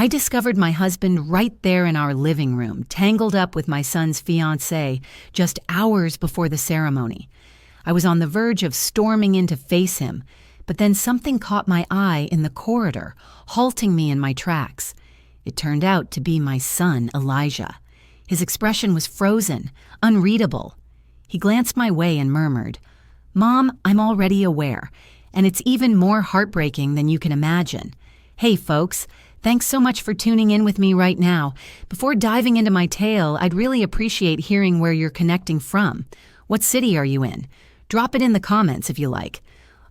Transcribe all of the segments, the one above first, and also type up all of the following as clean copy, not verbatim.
I discovered my husband right there in our living room, tangled up with my son's fiancée just hours before the ceremony. I was on the verge of storming in to face him, but then something caught my eye in the corridor, halting me in my tracks. It turned out to be my son, Elijah. His expression was frozen, unreadable. He glanced my way and murmured, "Mom, I'm already aware, and it's even more heartbreaking than you can imagine. Hey, folks, thanks so much for tuning in with me right now. Before diving into my tale, I'd really appreciate hearing where you're connecting from. What city are you in? Drop it in the comments if you like.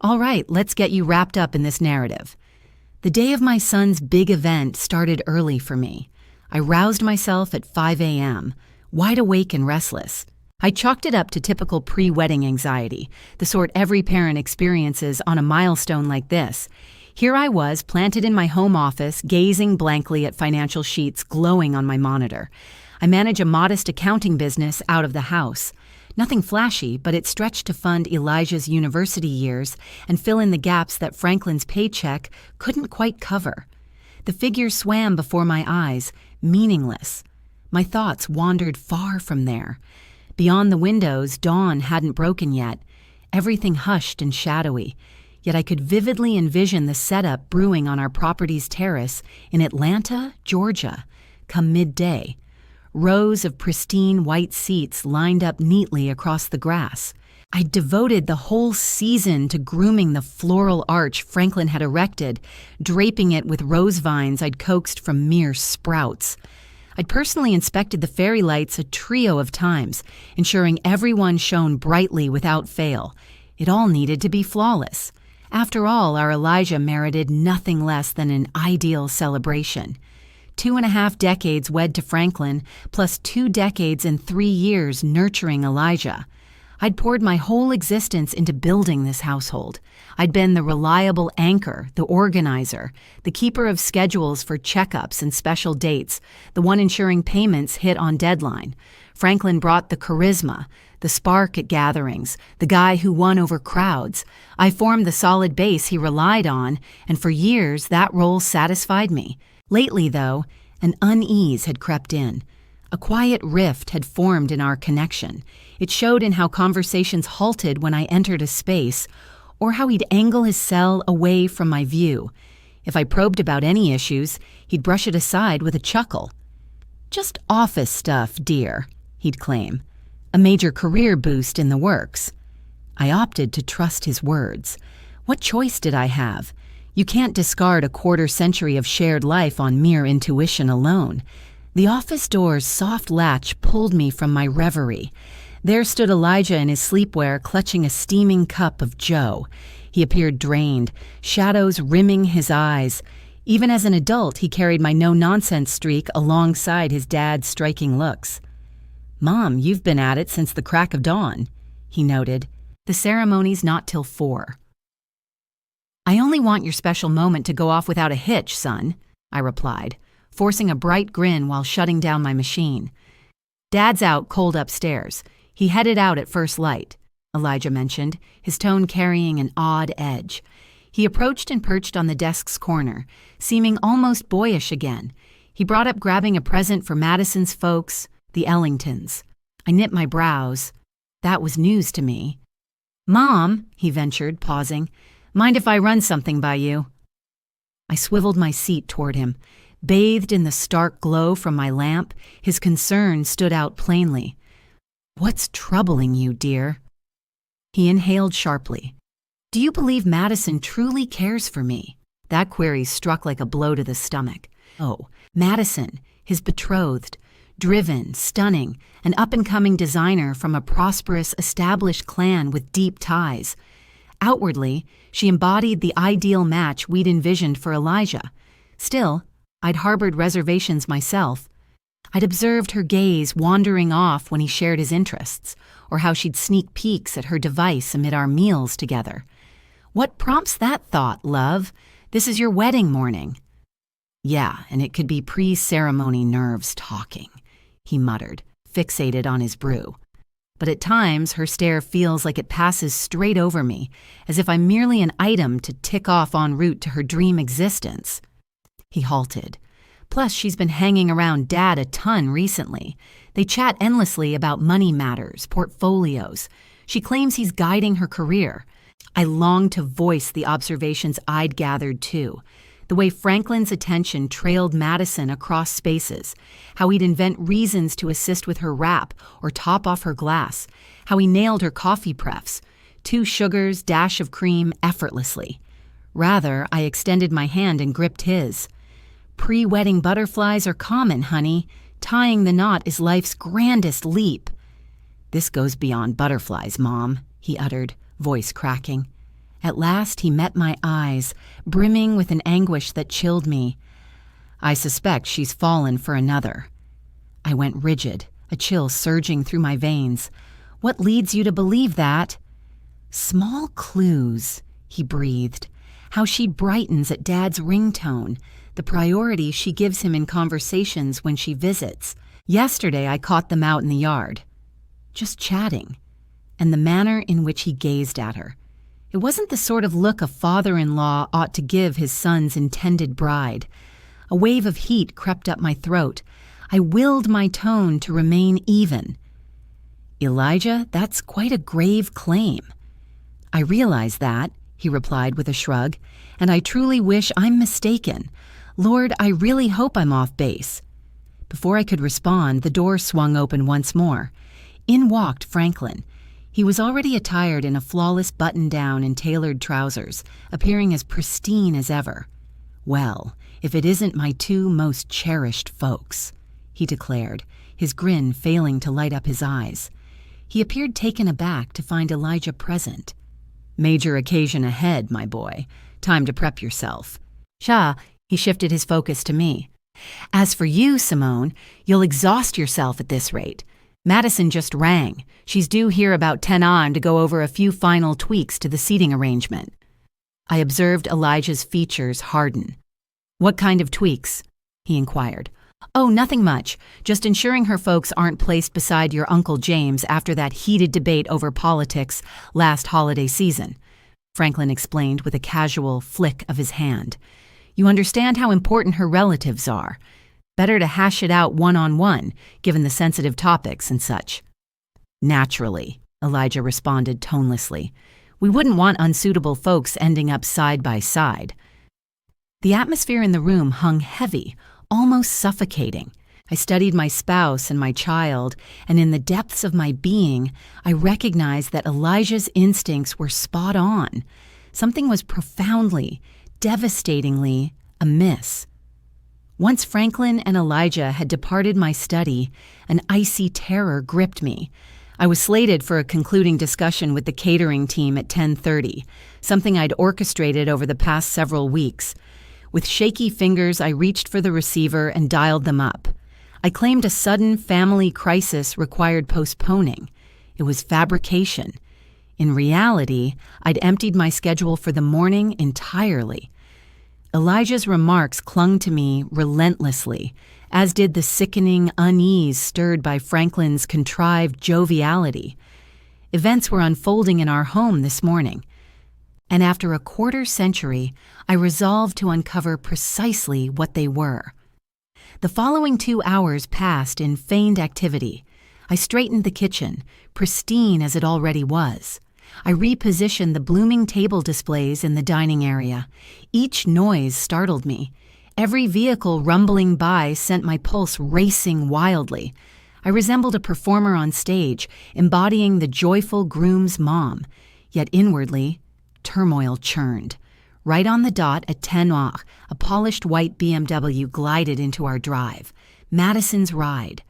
All right, let's get you wrapped up in this narrative." The day of my son's big event started early for me. I roused myself at 5 a.m., wide awake and restless. I chalked it up to typical pre-wedding anxiety, the sort every parent experiences on a milestone like this. Here I was, planted in my home office, gazing blankly at financial sheets glowing on my monitor. I manage a modest accounting business out of the house. Nothing flashy, but it stretched to fund Elijah's university years and fill in the gaps that Franklin's paycheck couldn't quite cover. The figures swam before my eyes, meaningless. My thoughts wandered far from there. Beyond the windows, dawn hadn't broken yet. Everything hushed and shadowy. Yet I could vividly envision the setup brewing on our property's terrace in Atlanta, Georgia, come midday. Rows of pristine white seats lined up neatly across the grass. I'd devoted the whole season to grooming the floral arch Franklin had erected, draping it with rose vines I'd coaxed from mere sprouts. I'd personally inspected the fairy lights a trio of times, ensuring everyone shone brightly without fail. It all needed to be flawless. After all, our Elijah merited nothing less than an ideal celebration. 2.5 decades wed to Franklin, plus 2 decades and 3 years nurturing Elijah. I'd poured my whole existence into building this household. I'd been the reliable anchor, the organizer, the keeper of schedules for checkups and special dates, the one ensuring payments hit on deadline. Franklin brought the charisma, the spark at gatherings, the guy who won over crowds. I formed the solid base he relied on, and for years that role satisfied me. Lately, though, an unease had crept in. A quiet rift had formed in our connection. It showed in how conversations halted when I entered a space, or how he'd angle his cell away from my view. If I probed about any issues, he'd brush it aside with a chuckle. "Just office stuff, dear," he'd claim. "A major career boost in the works." I opted to trust his words. What choice did I have? You can't discard a quarter-century of shared life on mere intuition alone. The office door's soft latch pulled me from my reverie. There stood Elijah in his sleepwear, clutching a steaming cup of joe. He appeared drained, shadows rimming his eyes. Even as an adult, he carried my no-nonsense streak alongside his dad's striking looks. "Mom, you've been at it since the crack of dawn," he noted. "The ceremony's not till 4. "I only want your special moment to go off without a hitch, son," I replied, forcing a bright grin while shutting down my machine. "Dad's out cold upstairs. He headed out at first light," Elijah mentioned, his tone carrying an odd edge. He approached and perched on the desk's corner, seeming almost boyish again. He brought up grabbing a present for Madison's folks, the Ellingtons. I knit my brows. That was news to me. "Mom," he ventured, pausing, "mind if I run something by you?" I swiveled my seat toward him. Bathed in the stark glow from my lamp, his concern stood out plainly. "What's troubling you, dear?" He inhaled sharply. "Do you believe Madison truly cares for me?" That query struck like a blow to the stomach. Oh, Madison, his betrothed, driven, stunning, an up-and-coming designer from a prosperous, established clan with deep ties. Outwardly, she embodied the ideal match we'd envisioned for Elijah. Still, I'd harbored reservations myself. I'd observed her gaze wandering off when he shared his interests, or how she'd sneak peeks at her device amid our meals together. "What prompts that thought, love? This is your wedding morning." "Yeah, and it could be pre-ceremony nerves talking," he muttered, fixated on his brew. But at times, her stare feels like it passes straight over me, as if I'm merely an item to tick off en route to her dream existence. He halted, Plus, she's been hanging around Dad a ton recently. They chat endlessly about money matters, portfolios. She claims he's guiding her career. I longed to voice the observations I'd gathered too. The way Franklin's attention trailed Madison across spaces, how he'd invent reasons to assist with her wrap or top off her glass, how he nailed her coffee prefs, 2 sugars, dash of cream, effortlessly. Rather, I extended my hand and gripped his. Pre-wedding butterflies are common, honey. Tying the knot is life's grandest leap. This goes beyond butterflies, Mom, he uttered, voice cracking. At last he met my eyes, brimming with an anguish that chilled me. I suspect she's fallen for another. I went rigid, a chill surging through my veins. What leads you to believe that? Small clues, he breathed. How she brightens at Dad's ringtone, the priority she gives him in conversations when she visits. Yesterday I caught them out in the yard, just chatting, and the manner in which he gazed at her. It wasn't the sort of look a father-in-law ought to give his son's intended bride. A wave of heat crept up my throat. I willed my tone to remain even. Elijah, that's quite a grave claim. I realize that, he replied with a shrug, and I truly wish I'm mistaken. Lord, I really hope I'm off base. Before I could respond, the door swung open once more. In walked Franklin. He was already attired in a flawless button-down and tailored trousers, appearing as pristine as ever. Well, if it isn't my 2 most cherished folks, he declared, his grin failing to light up his eyes. He appeared taken aback to find Elijah present. Major occasion ahead, my boy. Time to prep yourself. Sha, he shifted his focus to me. As for you, Simone, you'll exhaust yourself at this rate. Madison just rang. She's due here about 10 on to go over a few final tweaks to the seating arrangement. I observed Elijah's features harden. What kind of tweaks? He inquired. Oh, nothing much. Just ensuring her folks aren't placed beside your Uncle James after that heated debate over politics last holiday season, Franklin explained with a casual flick of his hand. You understand how important her relatives are. Better to hash it out one-on-one, given the sensitive topics and such. Naturally, Elijah responded tonelessly. We wouldn't want unsuitable folks ending up side by side. The atmosphere in the room hung heavy, almost suffocating. I studied my spouse and my child, and in the depths of my being, I recognized that Elijah's instincts were spot on. Something was profoundly, devastatingly amiss. Once Franklin and Elijah had departed my study, an icy terror gripped me. I was slated for a concluding discussion with the catering team at 10:30, something I'd orchestrated over the past several weeks. With shaky fingers, I reached for the receiver and dialed them up. I claimed a sudden family crisis required postponing. It was fabrication. In reality, I'd emptied my schedule for the morning entirely. Elijah's remarks clung to me relentlessly, as did the sickening unease stirred by Franklin's contrived joviality. Events were unfolding in our home this morning, and after a quarter-century, I resolved to uncover precisely what they were. The following 2 hours passed in feigned activity. I straightened the kitchen, pristine as it already was. I repositioned the blooming table displays in the dining area. Each noise startled me. Every vehicle rumbling by sent my pulse racing wildly. I resembled a performer on stage, embodying the joyful groom's mom. Yet inwardly, turmoil churned. Right on the dot at 10 o'clock, a polished white BMW glided into our drive. Madison's ride.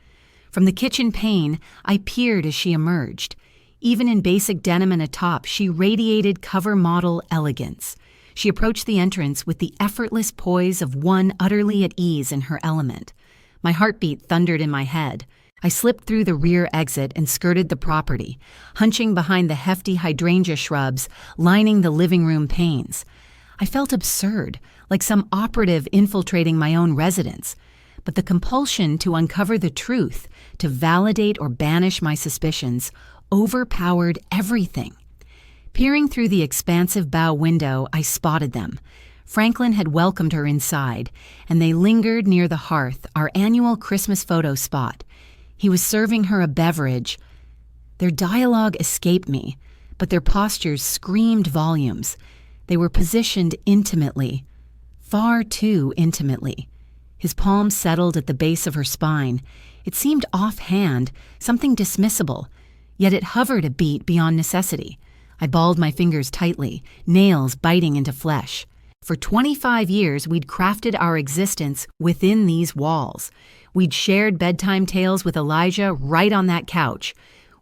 From the kitchen pane, I peered as she emerged. Even in basic denim and a top, she radiated cover model elegance. She approached the entrance with the effortless poise of one utterly at ease in her element. My heartbeat thundered in my head. I slipped through the rear exit and skirted the property, hunching behind the hefty hydrangea shrubs lining the living room panes. I felt absurd, like some operative infiltrating my own residence. But the compulsion to uncover the truth, to validate or banish my suspicions, overpowered everything. Peering through the expansive bow window, I spotted them. Franklin had welcomed her inside, and they lingered near the hearth, our annual Christmas photo spot. He was serving her a beverage. Their dialogue escaped me, but their postures screamed volumes. They were positioned intimately, far too intimately. His palm settled at the base of her spine. It seemed offhand, something dismissible, yet it hovered a beat beyond necessity. I balled my fingers tightly, nails biting into flesh. For 25 years, we'd crafted our existence within these walls. We'd shared bedtime tales with Elijah right on that couch.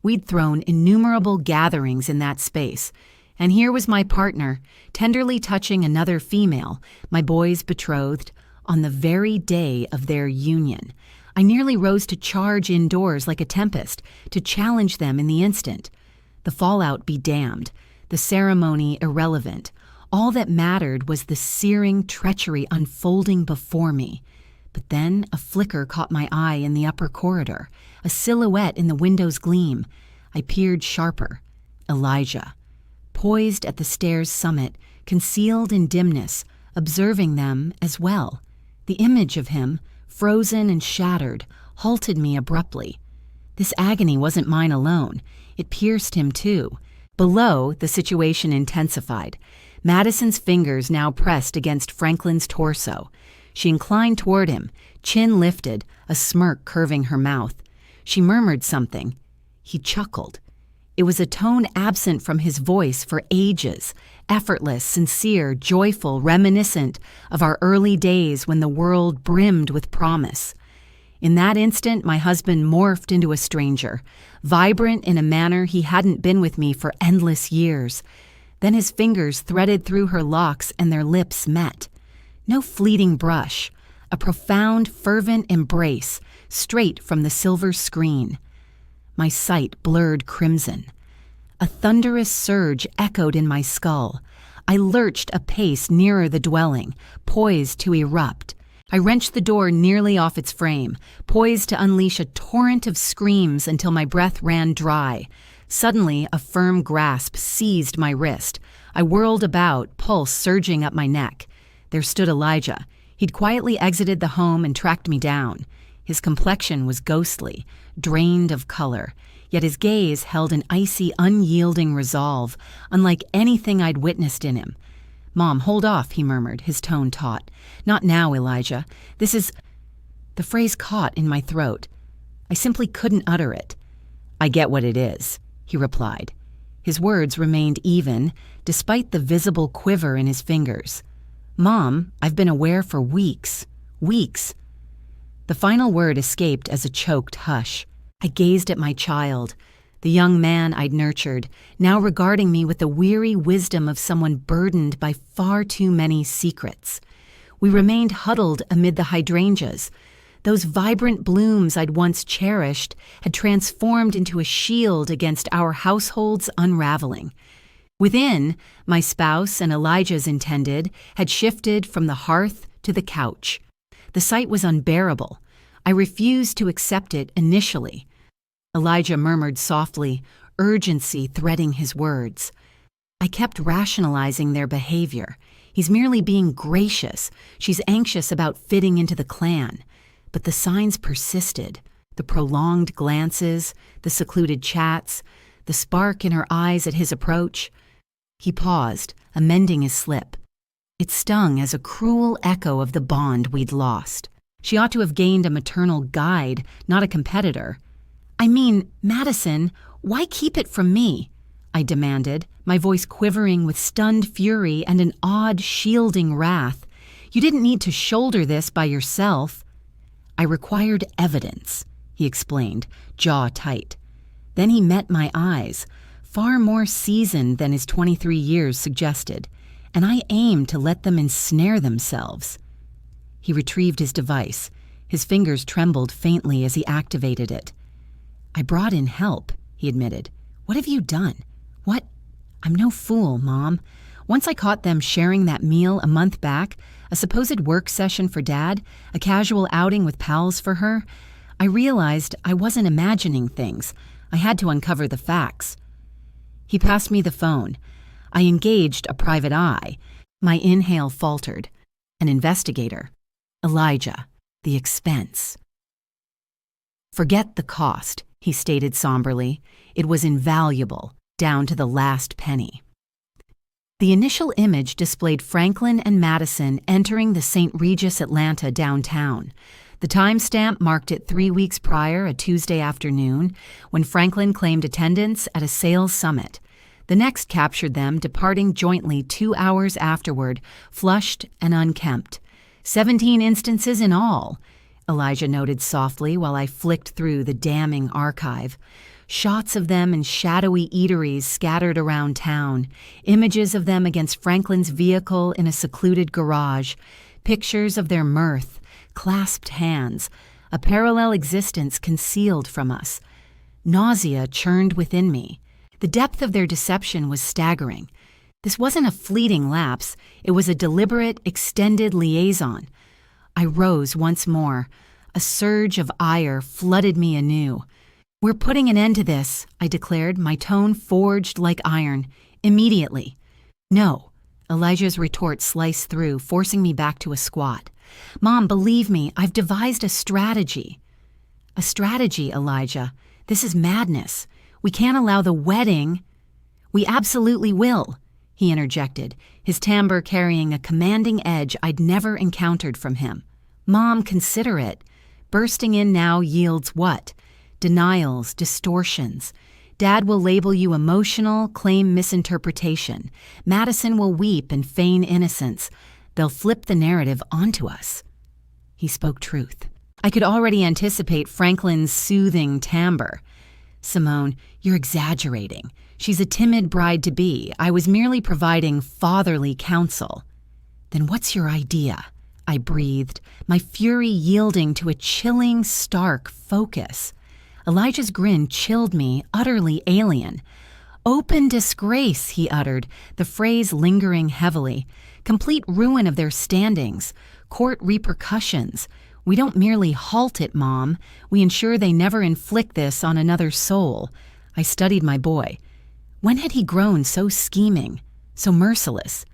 We'd thrown innumerable gatherings in that space. And here was my partner, tenderly touching another female, my boy's betrothed, on the very day of their union. I nearly rose to charge indoors like a tempest, to challenge them in the instant. The fallout be damned, the ceremony irrelevant. All that mattered was the searing treachery unfolding before me. But then a flicker caught my eye in the upper corridor, a silhouette in the window's gleam. I peered sharper. Elijah. Poised at the stairs' summit, concealed in dimness, observing them as well. The image of him, frozen and shattered, halted me abruptly. This agony wasn't mine alone. It pierced him too. Below, the situation intensified. Madison's fingers now pressed against Franklin's torso. She inclined toward him, chin lifted, a smirk curving her mouth. She murmured something. He chuckled. It was a tone absent from his voice for ages, effortless, sincere, joyful, reminiscent of our early days when the world brimmed with promise. In that instant, my husband morphed into a stranger, vibrant in a manner he hadn't been with me for endless years. Then his fingers threaded through her locks and their lips met. No fleeting brush, a profound, fervent embrace, straight from the silver screen. My sight blurred crimson. A thunderous surge echoed in my skull. I lurched a pace nearer the dwelling, poised to erupt. I wrenched the door nearly off its frame, poised to unleash a torrent of screams until my breath ran dry. Suddenly, a firm grasp seized my wrist. I whirled about, pulse surging up my neck. There stood Elijah. He'd quietly exited the home and tracked me down. His complexion was ghostly, drained of color, yet his gaze held an icy, unyielding resolve, unlike anything I'd witnessed in him. "Mom, hold off," he murmured, his tone taut. "Not now, Elijah. This is—" The phrase caught in my throat. I simply couldn't utter it. "I get what it is," he replied. His words remained even, despite the visible quiver in his fingers. "Mom, I've been aware for weeks. Weeks." The final word escaped as a choked hush. I gazed at my child, the young man I'd nurtured, now regarding me with the weary wisdom of someone burdened by far too many secrets. We remained huddled amid the hydrangeas. Those vibrant blooms I'd once cherished had transformed into a shield against our household's unraveling. Within, my spouse and Elijah's intended had shifted from the hearth to the couch. The sight was unbearable. I refused to accept it initially. Elijah murmured softly, urgency threading his words. I kept rationalizing their behavior. He's merely being gracious. She's anxious about fitting into the clan. But the signs persisted. The prolonged glances, the secluded chats, the spark in her eyes at his approach. He paused, amending his slip. It stung as a cruel echo of the bond we'd lost. She ought to have gained a maternal guide, not a competitor. "I mean, Madison, why keep it from me?" I demanded, my voice quivering with stunned fury and an odd, shielding wrath. "You didn't need to shoulder this by yourself." "I required evidence," he explained, jaw tight. Then he met my eyes, far more seasoned than his 23 years suggested, and I aimed to let them ensnare themselves. He retrieved his device. His fingers trembled faintly as he activated it. "I brought in help," he admitted. "What have you done?" "What?" "I'm no fool, Mom. Once I caught them sharing that meal a month back, a supposed work session for Dad, a casual outing with pals for her, I realized I wasn't imagining things. I had to uncover the facts." He passed me the phone. I engaged a private eye. My inhale faltered. An investigator. Elijah. The expense. Forget the cost, he stated somberly. It was invaluable, down to the last penny. The initial image displayed Franklin and Madison entering the St. Regis Atlanta downtown. The timestamp marked it 3 weeks prior, a Tuesday afternoon, when Franklin claimed attendance at a sales summit. The next captured them departing jointly 2 hours afterward, flushed and unkempt. 17 instances in all, Elijah noted softly while I flicked through the damning archive. Shots of them in shadowy eateries scattered around town, images of them against Franklin's vehicle in a secluded garage, pictures of their mirth, clasped hands, a parallel existence concealed from us. Nausea churned within me. The depth of their deception was staggering. This wasn't a fleeting lapse, it was a deliberate, extended liaison. I rose once more. A surge of ire flooded me anew. "We're putting an end to this," I declared, my tone forged like iron. "Immediately." "No." Elijah's retort sliced through, forcing me back to a squat. "Mom, believe me, I've devised a strategy." "A strategy, Elijah? This is madness. We can't allow the wedding—" "We absolutely will," he interjected, his timbre carrying a commanding edge I'd never encountered from him. "Mom, consider it. Bursting in now yields what? Denials, distortions. Dad will label you emotional, claim misinterpretation. Madison will weep and feign innocence. They'll flip the narrative onto us." He spoke truth. I could already anticipate Franklin's soothing timbre. "Simone, you're exaggerating. She's a timid bride-to-be. I was merely providing fatherly counsel." "Then what's your idea?" I breathed, my fury yielding to a chilling, stark focus. Elijah's grin chilled me, utterly alien. "Open disgrace," he uttered, the phrase lingering heavily. "Complete ruin of their standings. Court repercussions. We don't merely halt it, Mom. We ensure they never inflict this on another soul." I studied my boy. When had he grown so scheming, so merciless?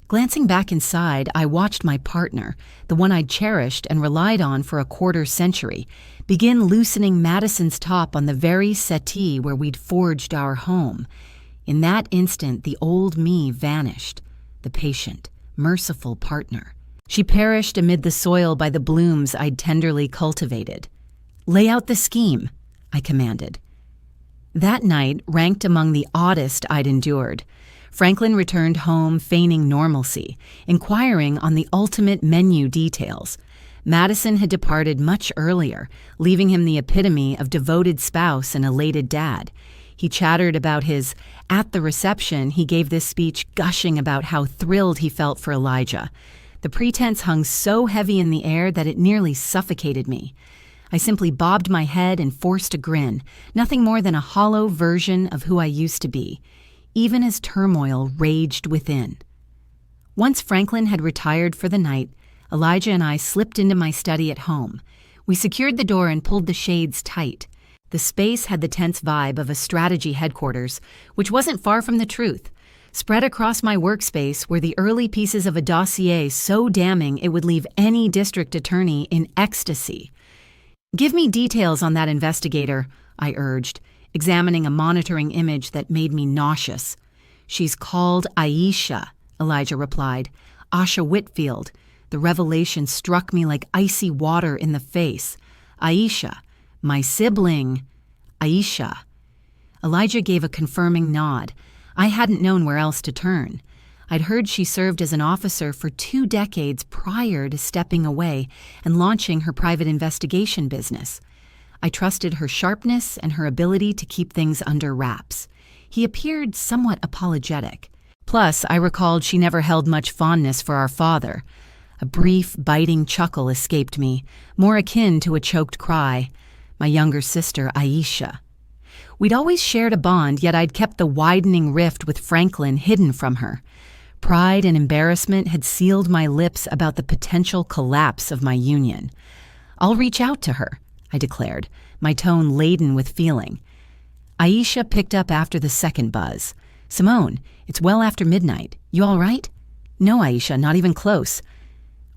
Glancing back inside, I watched my partner, the one I'd cherished and relied on for a quarter-century, begin loosening Madison's top on the very settee where we'd forged our home. In that instant, the old me vanished, the patient, merciful partner. She perished amid the soil by the blooms I'd tenderly cultivated. "Lay out the scheme," I commanded. That night ranked among the oddest I'd endured. Franklin returned home feigning normalcy, inquiring on the ultimate menu details. Madison had departed much earlier, leaving him the epitome of devoted spouse and elated dad. He chattered about at the reception, he gave this speech gushing about how thrilled he felt for Elijah. The pretense hung so heavy in the air that it nearly suffocated me. I simply bobbed my head and forced a grin, nothing more than a hollow version of who I used to be, even as turmoil raged within. Once Franklin had retired for the night, Elijah and I slipped into my study at home. We secured the door and pulled the shades tight. The space had the tense vibe of a strategy headquarters, which wasn't far from the truth. Spread across my workspace were the early pieces of a dossier so damning it would leave any district attorney in ecstasy. "Give me details on that investigator," I urged, examining a monitoring image that made me nauseous. "She's called Aisha," Elijah replied. "Asha Whitfield." The revelation struck me like icy water in the face. "Aisha, my sibling." "Aisha." Elijah gave a confirming nod. I hadn't known where else to turn. I'd heard she served as an officer for 2 decades prior to stepping away and launching her private investigation business. I trusted her sharpness and her ability to keep things under wraps. He appeared somewhat apologetic. Plus, I recalled she never held much fondness for our father. A brief, biting chuckle escaped me, more akin to a choked cry. My younger sister, Aisha. We'd always shared a bond, yet I'd kept the widening rift with Franklin hidden from her. Pride and embarrassment had sealed my lips about the potential collapse of my union. "I'll reach out to her," I declared, my tone laden with feeling. Aisha picked up after the second buzz. "Simone, it's well after midnight. You all right?" No, Aisha, not even close.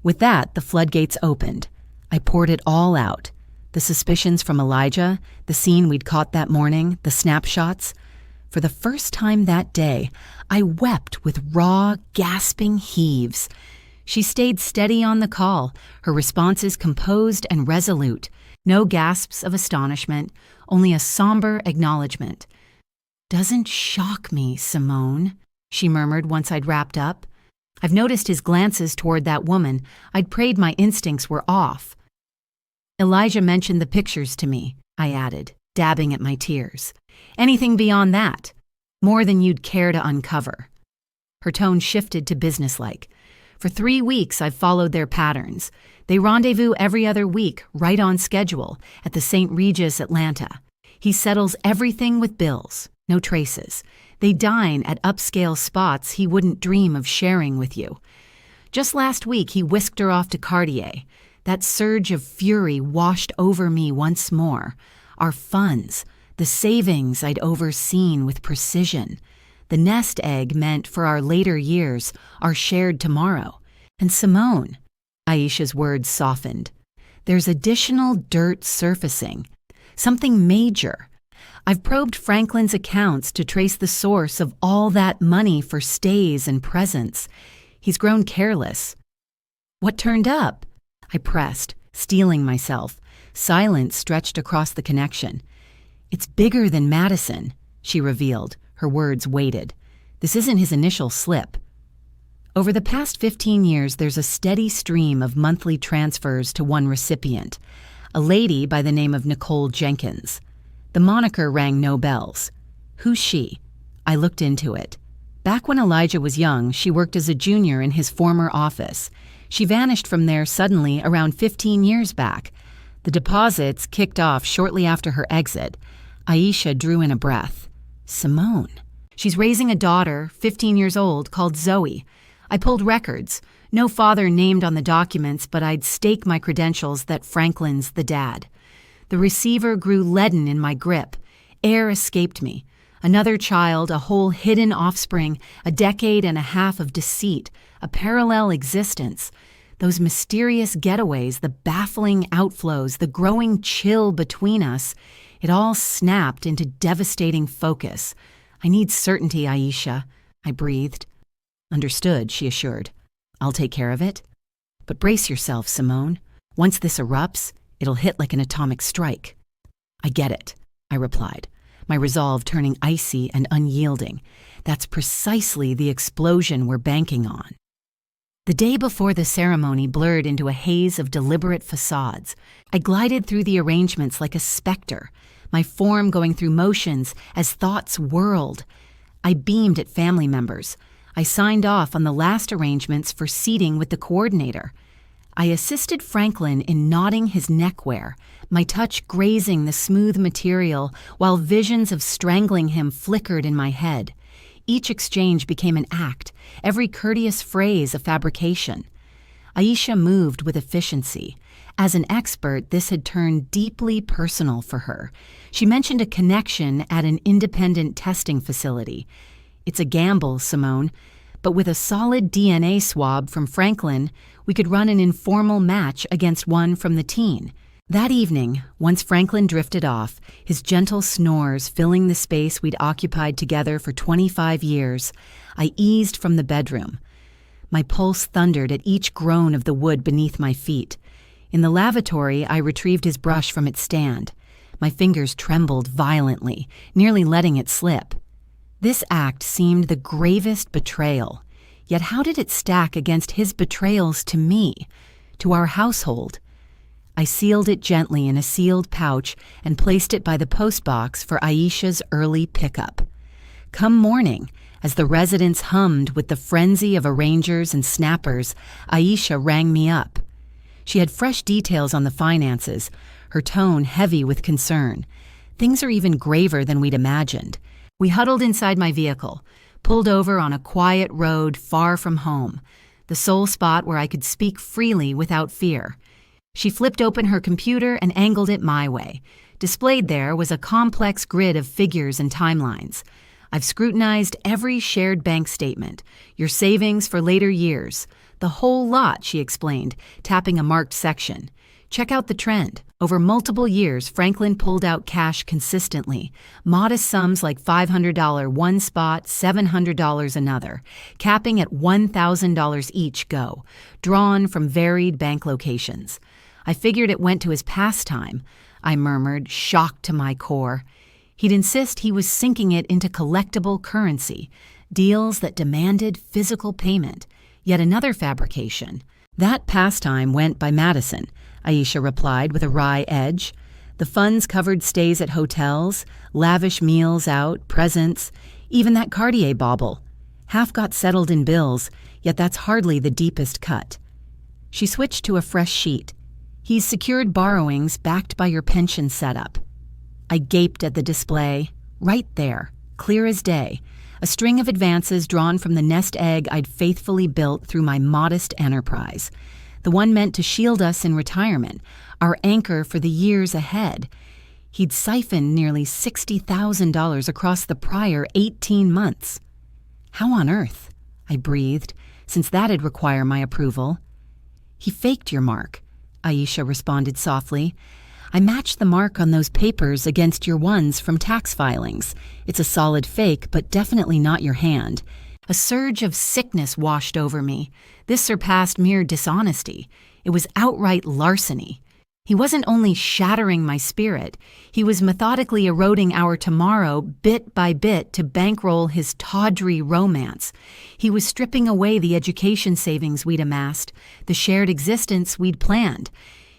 With that, the floodgates opened. I poured it all out. The suspicions from Elijah, the scene we'd caught that morning, the snapshots. For the first time that day, I wept with raw, gasping heaves. She stayed steady on the call, her responses composed and resolute. No gasps of astonishment, only a somber acknowledgement. "Doesn't shock me, Simone," she murmured once I'd wrapped up. I've noticed his glances toward that woman. I'd prayed my instincts were off. "Elijah mentioned the pictures to me," I added, dabbing at my tears. "Anything beyond that? More than you'd care to uncover." Her tone shifted to businesslike. "For 3 weeks I've followed their patterns. They rendezvous every other week, right on schedule, at the St. Regis, Atlanta. He settles everything with bills, no traces. They dine at upscale spots he wouldn't dream of sharing with you. Just last week he whisked her off to Cartier. That surge of fury washed over me once more. Our funds, the savings I'd overseen with precision. The nest egg meant for our later years, our shared tomorrow. And Simone," Aisha's words softened, "there's additional dirt surfacing. Something major. I've probed Franklin's accounts to trace the source of all that money for stays and presents. He's grown careless." "What turned up?" I pressed, steeling myself. Silence stretched across the connection. "It's bigger than Madison," she revealed. Her words weighted. "This isn't his initial slip. Over the past 15 years, there's a steady stream of monthly transfers to one recipient, a lady by the name of Nicole Jenkins. The moniker rang no bells. Who's she? I looked into it. Back when Elijah was young, she worked as a junior in his former office. She vanished from there suddenly around 15 years back. The deposits kicked off shortly after her exit. Aisha drew in a breath. Simone. She's raising a daughter, 15 years old, called Zoe. I pulled records. No father named on the documents, but I'd stake my credentials that Franklin's the dad. The receiver grew leaden in my grip. Air escaped me. Another child, a whole hidden offspring, a decade and a half of deceit, a parallel existence. Those mysterious getaways, the baffling outflows, the growing chill between us, it all snapped into devastating focus. I need certainty, Aisha, I breathed. Understood, she assured. I'll take care of it. But brace yourself, Simone. Once this erupts, it'll hit like an atomic strike. I get it, I replied, my resolve turning icy and unyielding. That's precisely the explosion we're banking on. The day before the ceremony blurred into a haze of deliberate facades. I glided through the arrangements like a specter, my form going through motions as thoughts whirled. I beamed at family members. I signed off on the last arrangements for seating with the coordinator. I assisted Franklin in knotting his neckwear, my touch grazing the smooth material while visions of strangling him flickered in my head. Each exchange became an act, every courteous phrase a fabrication. Aisha moved with efficiency. As an expert, this had turned deeply personal for her. She mentioned a connection at an independent testing facility. It's a gamble, Simone, but with a solid DNA swab from Franklin, we could run an informal match against one from the teen. That evening, once Franklin drifted off, his gentle snores filling the space we'd occupied together for 25 years, I eased from the bedroom. My pulse thundered at each groan of the wood beneath my feet. In the lavatory, I retrieved his brush from its stand. My fingers trembled violently, nearly letting it slip. This act seemed the gravest betrayal. Yet how did it stack against his betrayals to me, to our household? I sealed it gently in a sealed pouch and placed it by the postbox for Aisha's early pickup. Come morning, as the residence hummed with the frenzy of arrangers and snappers, Aisha rang me up. She had fresh details on the finances, her tone heavy with concern. Things are even graver than we'd imagined. We huddled inside my vehicle, pulled over on a quiet road far from home, the sole spot where I could speak freely without fear. She flipped open her computer and angled it my way. Displayed there was a complex grid of figures and timelines. I've scrutinized every shared bank statement, your savings for later years. The whole lot, she explained, tapping a marked section. Check out the trend. Over multiple years, Franklin pulled out cash consistently, modest sums like $500 one spot, $700 another, capping at $1,000 each go, drawn from varied bank locations. I figured it went to his pastime, I murmured, shocked to my core. He'd insist he was sinking it into collectible currency, deals that demanded physical payment. Yet another fabrication. That pastime went by Madison, Aisha replied with a wry edge. The funds covered stays at hotels, lavish meals out, presents, even that Cartier bauble. Half got settled in bills, yet that's hardly the deepest cut. She switched to a fresh sheet. He's secured borrowings backed by your pension setup. I gaped at the display. Right there, clear as day, a string of advances drawn from the nest egg I'd faithfully built through my modest enterprise. The one meant to shield us in retirement, our anchor for the years ahead. He'd siphoned nearly $60,000 across the prior 18 months. How on earth? I breathed, since that'd require my approval. He faked your mark, Aisha responded softly. I matched the mark on those papers against your ones from tax filings. It's a solid fake, but definitely not your hand. A surge of sickness washed over me. This surpassed mere dishonesty. It was outright larceny. He wasn't only shattering my spirit, he was methodically eroding our tomorrow bit by bit to bankroll his tawdry romance. He was stripping away the education savings we'd amassed, the shared existence we'd planned.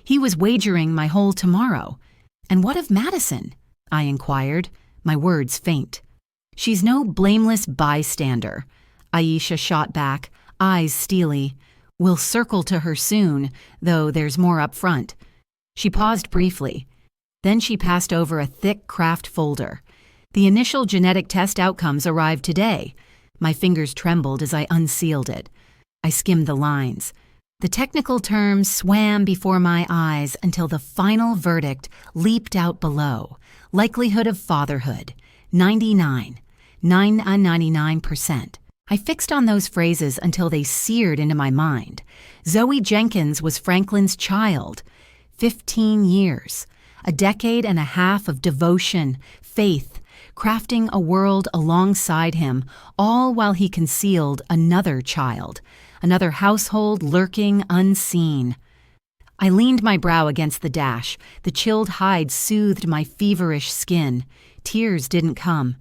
He was wagering my whole tomorrow. And what of Madison? I inquired, my words faint. She's no blameless bystander, Aisha shot back, eyes steely. We'll circle to her soon, though there's more up front. She paused briefly. Then she passed over a thick craft folder. The initial genetic test outcomes arrived today. My fingers trembled as I unsealed it. I skimmed the lines. The technical terms swam before my eyes until the final verdict leaped out below. Likelihood of fatherhood, 99%. I fixed on those phrases until they seared into my mind. Zoe Jenkins was Franklin's child. 15 years, a decade and a half of devotion, faith, crafting a world alongside him, all while he concealed another child, another household lurking unseen. I leaned my brow against the dash. The chilled hide soothed my feverish skin. Tears didn't come.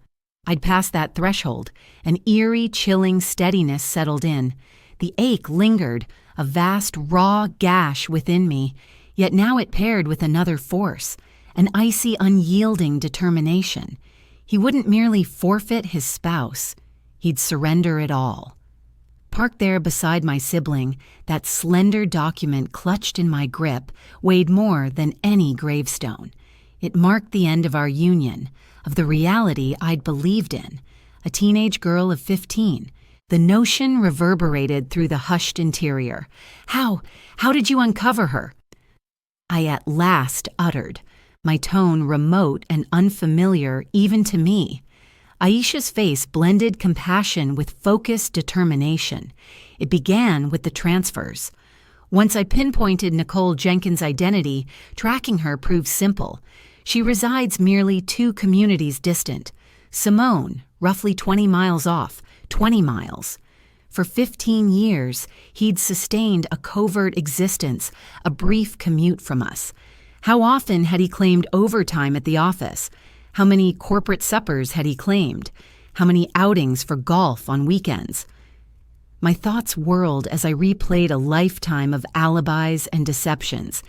I'd passed that threshold. An eerie, chilling steadiness settled in. The ache lingered, a vast, raw gash within me, yet now it paired with another force, an icy, unyielding determination. He wouldn't merely forfeit his spouse. He'd surrender it all. Parked there beside my sibling, that slender document clutched in my grip weighed more than any gravestone. It marked the end of our union, of the reality I'd believed in. A teenage girl of 15. The notion reverberated through the hushed interior. How did you uncover her? I at last uttered, my tone remote and unfamiliar even to me. Aisha's face blended compassion with focused determination. It began with the transfers. Once I pinpointed Nicole Jenkins' identity, tracking her proved simple. She resides merely 2 communities distant. Simone, roughly 20 miles off, 20 miles. For 15 years, he'd sustained a covert existence, a brief commute from us. How often had he claimed overtime at the office? How many corporate suppers had he claimed? How many outings for golf on weekends? My thoughts whirled as I replayed a lifetime of alibis and deceptions,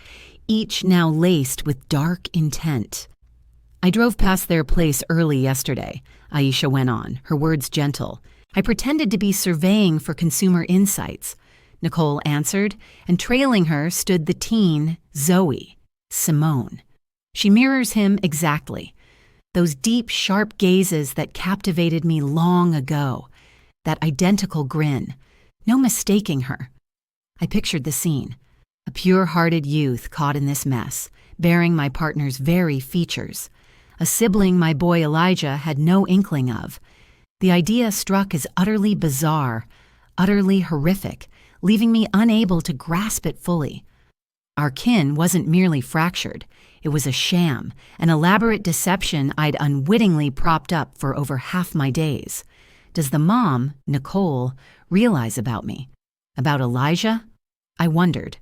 each now laced with dark intent. I drove past their place early yesterday, Aisha went on, her words gentle. I pretended to be surveying for consumer insights. Nicole answered, and trailing her stood the teen, Zoe, Simone. She mirrors him exactly. Those deep, sharp gazes that captivated me long ago. That identical grin. No mistaking her. I pictured the scene. A pure-hearted youth caught in this mess, bearing my partner's very features. A sibling my boy Elijah had no inkling of. The idea struck as utterly bizarre, utterly horrific, leaving me unable to grasp it fully. Our kin wasn't merely fractured. It was a sham, an elaborate deception I'd unwittingly propped up for over half my days. Does the mom, Nicole, realize about me? About Elijah? I wondered.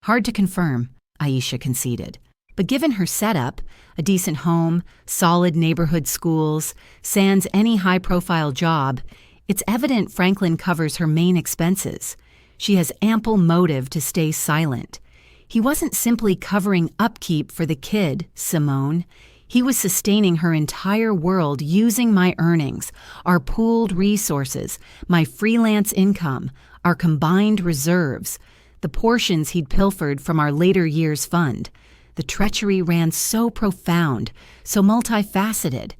Hard to confirm, Aisha conceded. But given her setup, a decent home, solid neighborhood schools, sans any high-profile job, it's evident Franklin covers her main expenses. She has ample motive to stay silent. He wasn't simply covering upkeep for the kid, Simone. He was sustaining her entire world using my earnings, our pooled resources, my freelance income, our combined reserves, the portions he'd pilfered from our later years fund. The treachery ran so profound, so multifaceted.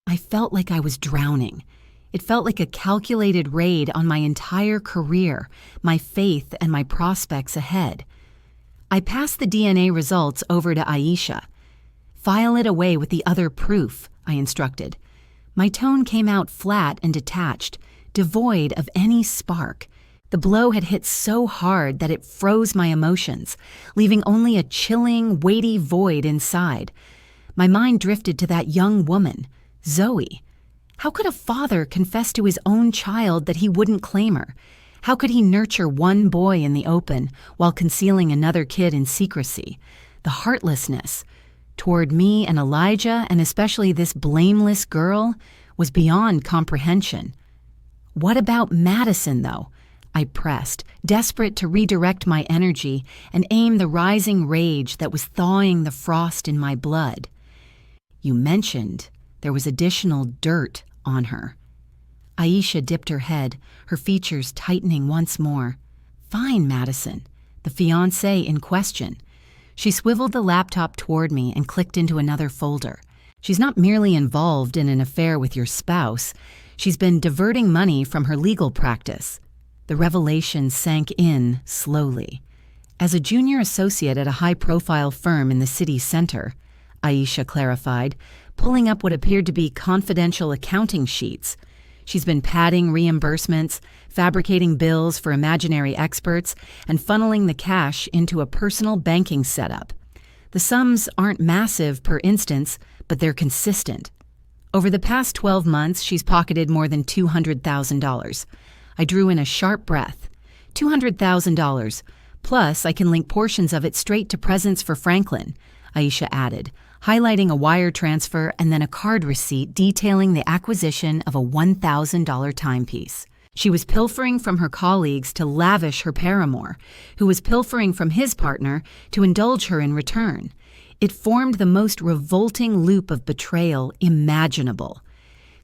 I felt like I was drowning. It felt like a calculated raid on my entire career, my faith, and my prospects ahead. I passed the DNA results over to Aisha. File it away with the other proof, I instructed. My tone came out flat and detached, devoid of any spark. The blow had hit so hard that it froze my emotions, leaving only a chilling, weighty void inside. My mind drifted to that young woman, Zoe. How could a father confess to his own child that he wouldn't claim her? How could he nurture one boy in the open while concealing another kid in secrecy? The heartlessness toward me and Elijah, and especially this blameless girl, was beyond comprehension. What about Madison, though? I pressed, desperate to redirect my energy and aim the rising rage that was thawing the frost in my blood. You mentioned there was additional dirt on her. Aisha dipped her head, her features tightening once more. Fine, Madison, the fiancé in question. She swiveled the laptop toward me and clicked into another folder. She's not merely involved in an affair with your spouse. She's been diverting money from her legal practice. The revelation sank in slowly. As a junior associate at a high-profile firm in the city center, Aisha clarified, pulling up what appeared to be confidential accounting sheets. She's been padding reimbursements, fabricating bills for imaginary experts, and funneling the cash into a personal banking setup. The sums aren't massive per instance, but they're consistent. Over the past 12 months, she's pocketed more than $200,000. I drew in a sharp breath. $200,000. Plus, I can link portions of it straight to presents for Franklin, Aisha added, highlighting a wire transfer and then a card receipt detailing the acquisition of a $1,000 timepiece. She was pilfering from her colleagues to lavish her paramour, who was pilfering from his partner to indulge her in return. It formed the most revolting loop of betrayal imaginable.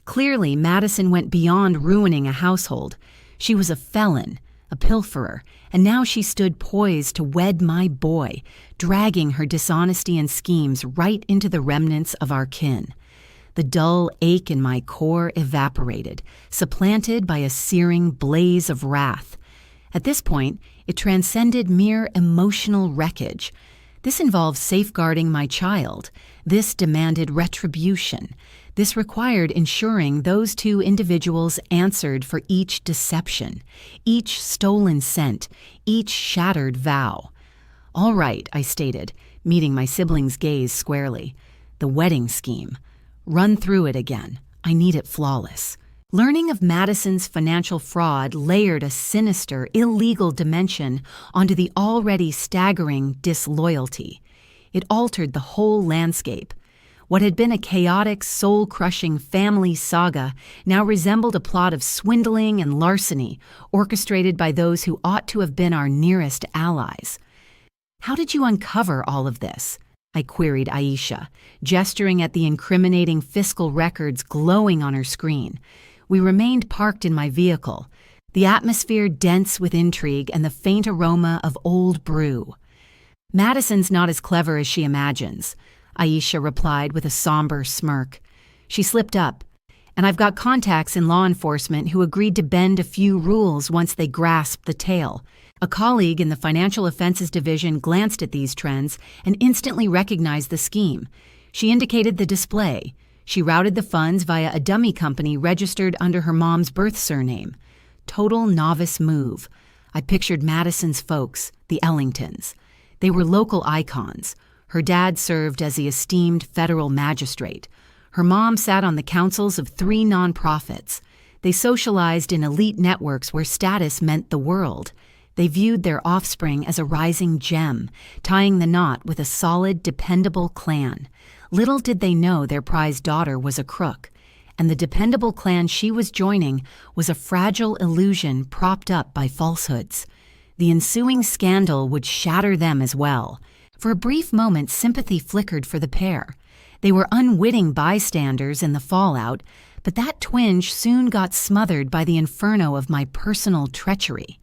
Clearly, Madison went beyond ruining a household. She was a felon, a pilferer, and now she stood poised to wed my boy, dragging her dishonesty and schemes right into the remnants of our kin. The dull ache in my core evaporated, supplanted by a searing blaze of wrath. At this point, it transcended mere emotional wreckage. This involved safeguarding my child. This demanded retribution. This required ensuring those two individuals answered for each deception, each stolen cent, each shattered vow. All right, I stated, meeting my sibling's gaze squarely. The wedding scheme. Run through it again. I need it flawless. Learning of Madison's financial fraud layered a sinister, illegal dimension onto the already staggering disloyalty. It altered the whole landscape. What had been a chaotic, soul-crushing family saga now resembled a plot of swindling and larceny orchestrated by those who ought to have been our nearest allies. How did you uncover all of this? I queried Aisha, gesturing at the incriminating fiscal records glowing on her screen. We remained parked in my vehicle, the atmosphere dense with intrigue and the faint aroma of old brew. Madison's not as clever as she imagines, Aisha replied with a somber smirk. She slipped up, and I've got contacts in law enforcement who agreed to bend a few rules once they grasped the tale. A colleague in the Financial Offenses Division glanced at these trends and instantly recognized the scheme. She indicated the display. She routed the funds via a dummy company registered under her mom's birth surname. Total novice move. I pictured Madison's folks, the Ellingtons. They were local icons. Her dad served as the esteemed federal magistrate. Her mom sat on the councils of 3 nonprofits. They socialized in elite networks where status meant the world. They viewed their offspring as a rising gem, tying the knot with a solid, dependable clan. Little did they know their prized daughter was a crook, and the dependable clan she was joining was a fragile illusion propped up by falsehoods. The ensuing scandal would shatter them as well. For a brief moment, sympathy flickered for the pair. They were unwitting bystanders in the fallout, but that twinge soon got smothered by the inferno of my personal treachery.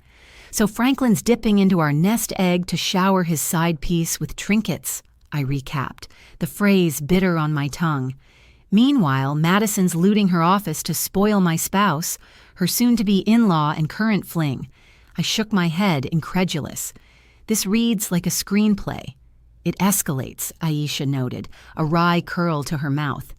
So Franklin's dipping into our nest egg to shower his side piece with trinkets, I recapped, the phrase bitter on my tongue. Meanwhile, Madison's looting her office to spoil my spouse, her soon-to-be in-law and current fling. I shook my head, incredulous. This reads like a screenplay. It escalates, Aisha noted, a wry curl to her mouth.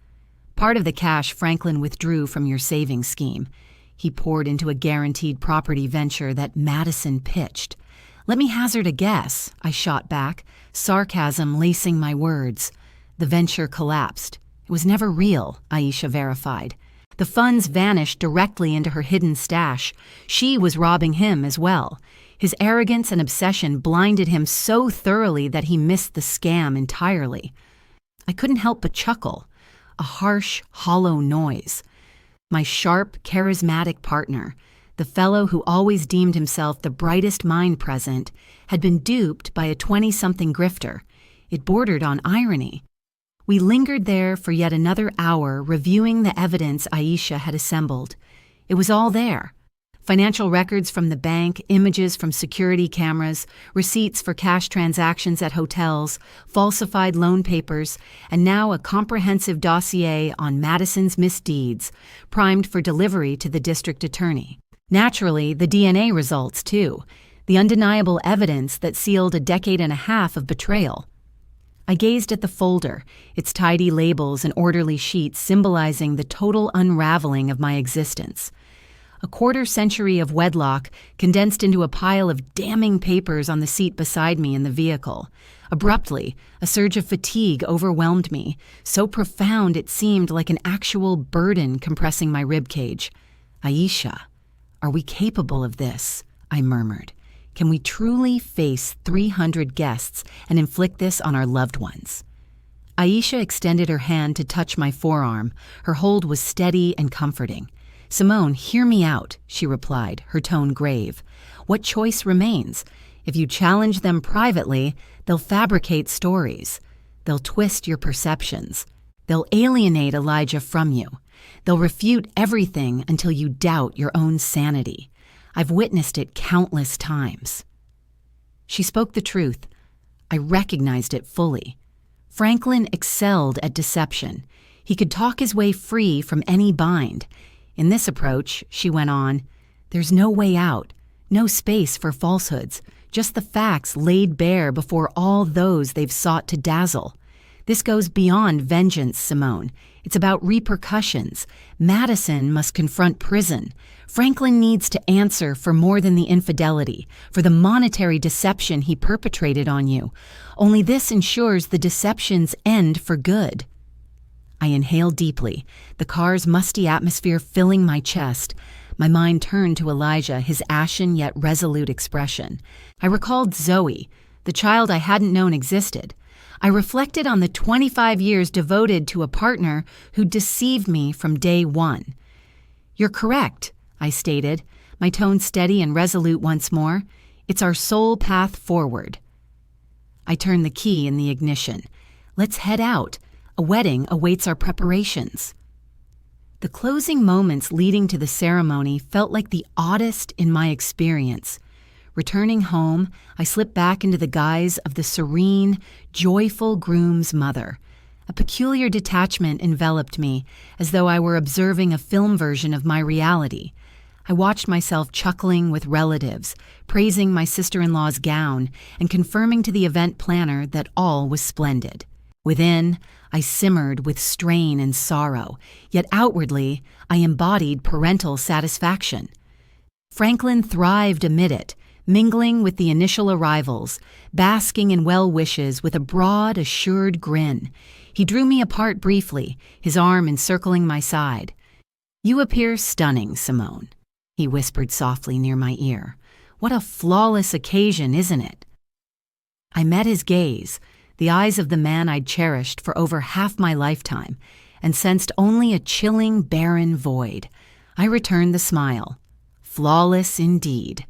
Part of the cash Franklin withdrew from your savings scheme. He poured into a guaranteed property venture that Madison pitched. Let me hazard a guess, I shot back, sarcasm lacing my words. The venture collapsed. It was never real, Aisha verified. The funds vanished directly into her hidden stash. She was robbing him as well. His arrogance and obsession blinded him so thoroughly that he missed the scam entirely. I couldn't help but chuckle. A harsh, hollow noise. My sharp, charismatic partner, the fellow who always deemed himself the brightest mind present, had been duped by a 20-something grifter. It bordered on irony. We lingered there for yet another hour, reviewing the evidence Aisha had assembled. It was all there. Financial records from the bank, images from security cameras, receipts for cash transactions at hotels, falsified loan papers, and now a comprehensive dossier on Madison's misdeeds, primed for delivery to the district attorney. Naturally, the DNA results, too, the undeniable evidence that sealed a decade and a half of betrayal. I gazed at the folder, its tidy labels and orderly sheets symbolizing the total unraveling of my existence. A quarter-century of wedlock condensed into a pile of damning papers on the seat beside me in the vehicle. Abruptly, a surge of fatigue overwhelmed me, so profound it seemed like an actual burden compressing my ribcage. Aisha, are we capable of this? I murmured. Can we truly face 300 guests and inflict this on our loved ones? Aisha extended her hand to touch my forearm. Her hold was steady and comforting. Simone, hear me out, she replied, her tone grave. What choice remains? If you challenge them privately, they'll fabricate stories. They'll twist your perceptions. They'll alienate Elijah from you. They'll refute everything until you doubt your own sanity. I've witnessed it countless times. She spoke the truth. I recognized it fully. Franklin excelled at deception. He could talk his way free from any bind. In this approach, she went on, there's no way out, no space for falsehoods, just the facts laid bare before all those they've sought to dazzle. This goes beyond vengeance, Simone. It's about repercussions. Madison must confront prison. Franklin needs to answer for more than the infidelity, for the monetary deception he perpetrated on you. Only this ensures the deceptions end for good. I inhaled deeply, the car's musty atmosphere filling my chest. My mind turned to Elijah, his ashen yet resolute expression. I recalled Zoe, the child I hadn't known existed. I reflected on the 25 years devoted to a partner who deceived me from day one. You're correct, I stated, my tone steady and resolute once more. It's our sole path forward. I turned the key in the ignition. Let's head out. A wedding awaits our preparations. The closing moments leading to the ceremony felt like the oddest in my experience. Returning home, I slipped back into the guise of the serene, joyful groom's mother. A peculiar detachment enveloped me, as though I were observing a film version of my reality. I watched myself chuckling with relatives, praising my sister-in-law's gown, and confirming to the event planner that all was splendid. Within, I simmered with strain and sorrow, yet outwardly, I embodied parental satisfaction. Franklin thrived amid it, mingling with the initial arrivals, basking in well wishes with a broad, assured grin. He drew me apart briefly, his arm encircling my side. "You appear stunning, Simone," he whispered softly near my ear. "What a flawless occasion, isn't it?" I met his gaze, the eyes of the man I'd cherished for over half my lifetime, and sensed only a chilling, barren void. I returned the smile. Flawless indeed.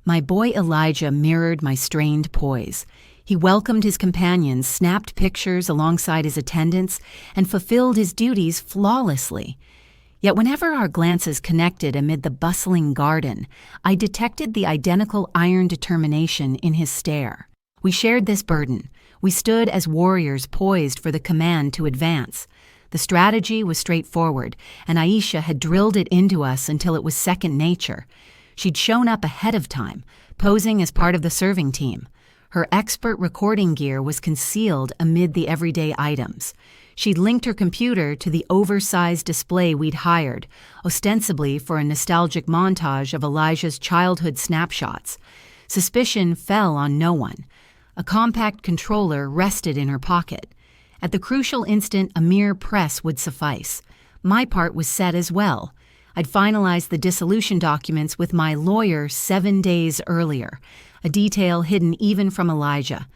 My boy Elijah mirrored my strained poise. He welcomed his companions, snapped pictures alongside his attendants, and fulfilled his duties flawlessly. Yet whenever our glances connected amid the bustling garden, I detected the identical iron determination in his stare. We shared this burden. We stood as warriors poised for the command to advance. The strategy was straightforward, and Aisha had drilled it into us until it was second nature. She'd shown up ahead of time, posing as part of the serving team. Her expert recording gear was concealed amid the everyday items. She'd linked her computer to the oversized display we'd hired, ostensibly for a nostalgic montage of Elijah's childhood snapshots. Suspicion fell on no one. A compact controller rested in her pocket. At the crucial instant, a mere press would suffice. My part was set as well. I'd finalized the dissolution documents with my lawyer 7 days earlier, a detail hidden even from Elijah.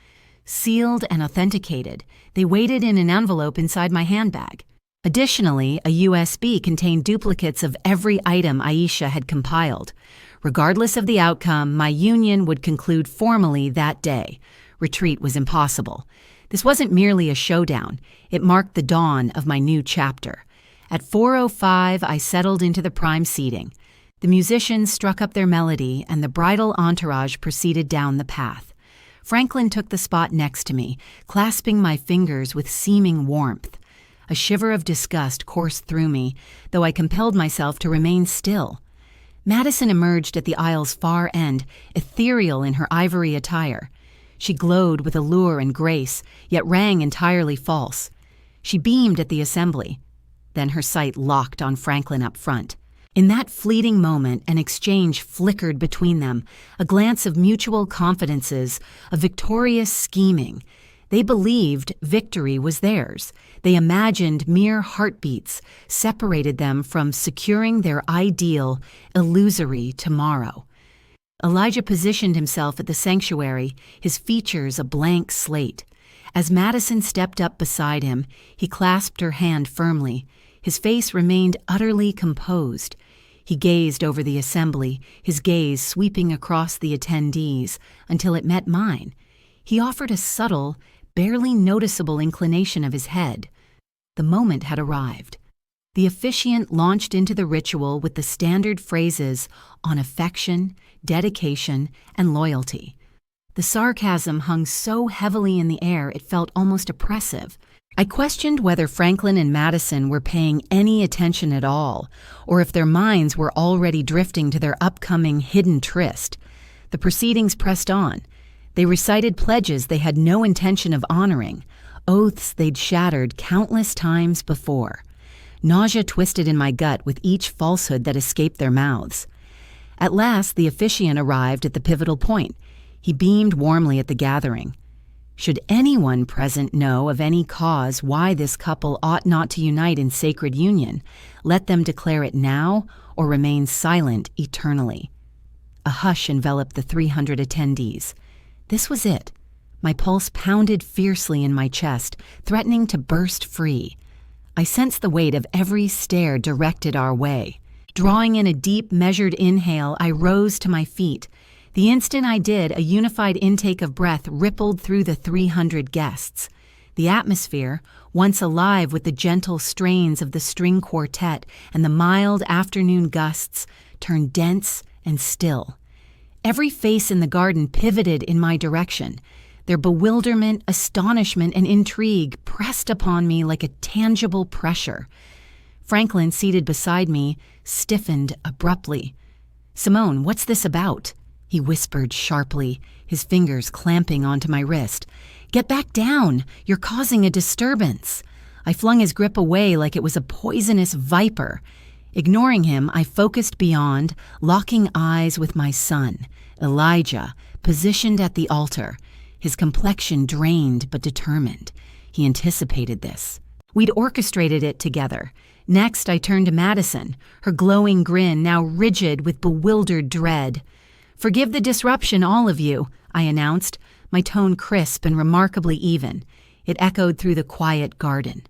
Sealed and authenticated, they waited in an envelope inside my handbag. Additionally, a USB contained duplicates of every item Aisha had compiled. Regardless of the outcome, my union would conclude formally that day. Retreat was impossible. This wasn't merely a showdown. It marked the dawn of my new chapter. At 4:05, I settled into the prime seating. The musicians struck up their melody, and the bridal entourage proceeded down the path. Franklin took the spot next to me, clasping my fingers with seeming warmth. A shiver of disgust coursed through me, though I compelled myself to remain still. Madison emerged at the aisle's far end, ethereal in her ivory attire. She glowed with allure and grace, yet rang entirely false. She beamed at the assembly. Then her sight locked on Franklin up front. In that fleeting moment, an exchange flickered between them, a glance of mutual confidences, of victorious scheming. They believed victory was theirs. They imagined mere heartbeats separated them from securing their ideal, illusory tomorrow. Elijah positioned himself at the sanctuary, his features a blank slate. As Madison stepped up beside him, he clasped her hand firmly. His face remained utterly composed. He gazed over the assembly, his gaze sweeping across the attendees until it met mine. He offered a subtle, barely noticeable inclination of his head. The moment had arrived. The officiant launched into the ritual with the standard phrases on affection, dedication, and loyalty. The sarcasm hung so heavily in the air it felt almost oppressive. I questioned whether Franklin and Madison were paying any attention at all, or if their minds were already drifting to their upcoming hidden tryst. The proceedings pressed on. They recited pledges they had no intention of honoring, oaths they'd shattered countless times before. Nausea twisted in my gut with each falsehood that escaped their mouths. At last, the officiant arrived at the pivotal point. He beamed warmly at the gathering. Should anyone present know of any cause why this couple ought not to unite in sacred union, let them declare it now or remain silent eternally. A hush enveloped the 300 attendees. This was it. My pulse pounded fiercely in my chest, threatening to burst free. I sensed the weight of every stare directed our way. Drawing in a deep, measured inhale, I rose to my feet. The instant I did, a unified intake of breath rippled through the 300 guests. The atmosphere, once alive with the gentle strains of the string quartet and the mild afternoon gusts, turned dense and still. Every face in the garden pivoted in my direction. Their bewilderment, astonishment, and intrigue pressed upon me like a tangible pressure. Franklin, seated beside me, stiffened abruptly. "Simone, what's this about?" he whispered sharply, his fingers clamping onto my wrist. "Get back down! You're causing a disturbance." I flung his grip away like it was a poisonous viper. Ignoring him, I focused beyond, locking eyes with my son, Elijah, positioned at the altar, his complexion drained but determined. He anticipated this. We'd orchestrated it together. Next, I turned to Madison, her glowing grin now rigid with bewildered dread. "Forgive the disruption, all of you," I announced, my tone crisp and remarkably even. It echoed through the quiet garden.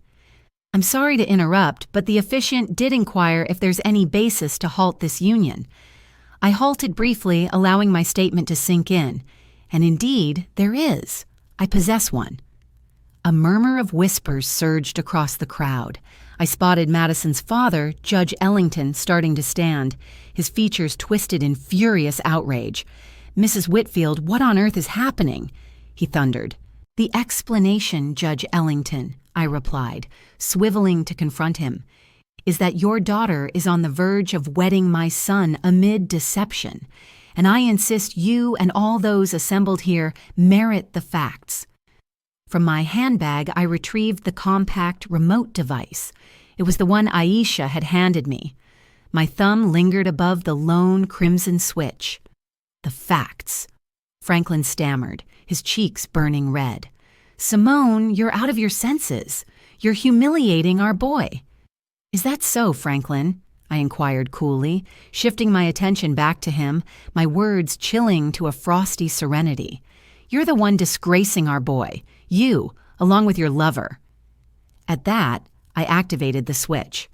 "I'm sorry to interrupt, but the officiant did inquire if there's any basis to halt this union." I halted briefly, allowing my statement to sink in. And indeed, there is. I possess one. A murmur of whispers surged across the crowd. I spotted Madison's father, Judge Ellington, starting to stand, his features twisted in furious outrage. "Mrs. Whitfield, what on earth is happening?" he thundered. "The explanation, Judge Ellington," I replied, swiveling to confront him, "is that your daughter is on the verge of wedding my son amid deception, and I insist you and all those assembled here merit the facts." From my handbag, I retrieved the compact remote device. It was the one Aisha had handed me. My thumb lingered above the lone crimson switch. "The facts," Franklin stammered, his cheeks burning red. "Simone, you're out of your senses. You're humiliating our boy." "Is that so, Franklin?" I inquired coolly, shifting my attention back to him, my words chilling to a frosty serenity. "You're the one disgracing our boy. You, along with your lover." At that, I activated the switch.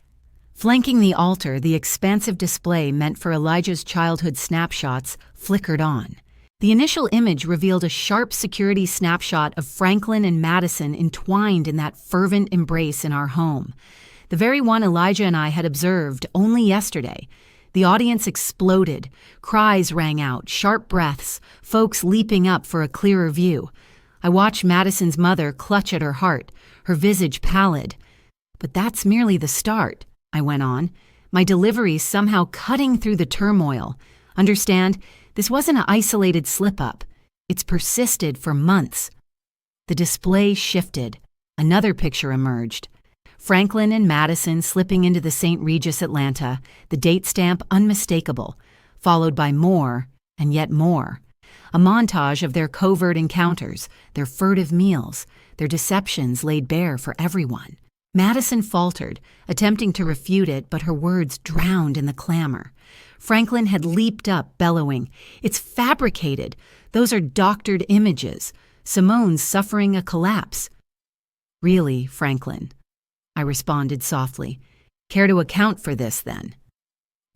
Flanking the altar, the expansive display meant for Elijah's childhood snapshots flickered on. The initial image revealed a sharp security snapshot of Franklin and Madison entwined in that fervent embrace in our home. The very one Elijah and I had observed only yesterday. The audience exploded. Cries rang out, sharp breaths, folks leaping up for a clearer view. I watched Madison's mother clutch at her heart, her visage pallid. "But that's merely the start," I went on, my delivery somehow cutting through the turmoil. "Understand, this wasn't an isolated slip-up. It's persisted for months." The display shifted. Another picture emerged. Franklin and Madison slipping into the St. Regis Atlanta, the date stamp unmistakable, followed by more and yet more. A montage of their covert encounters, their furtive meals, their deceptions laid bare for everyone. Madison faltered, attempting to refute it, but her words drowned in the clamor. Franklin had leaped up, bellowing, "It's fabricated. Those are doctored images. Simone's suffering a collapse." "Really, Franklin?" I responded softly. "Care to account for this, then?"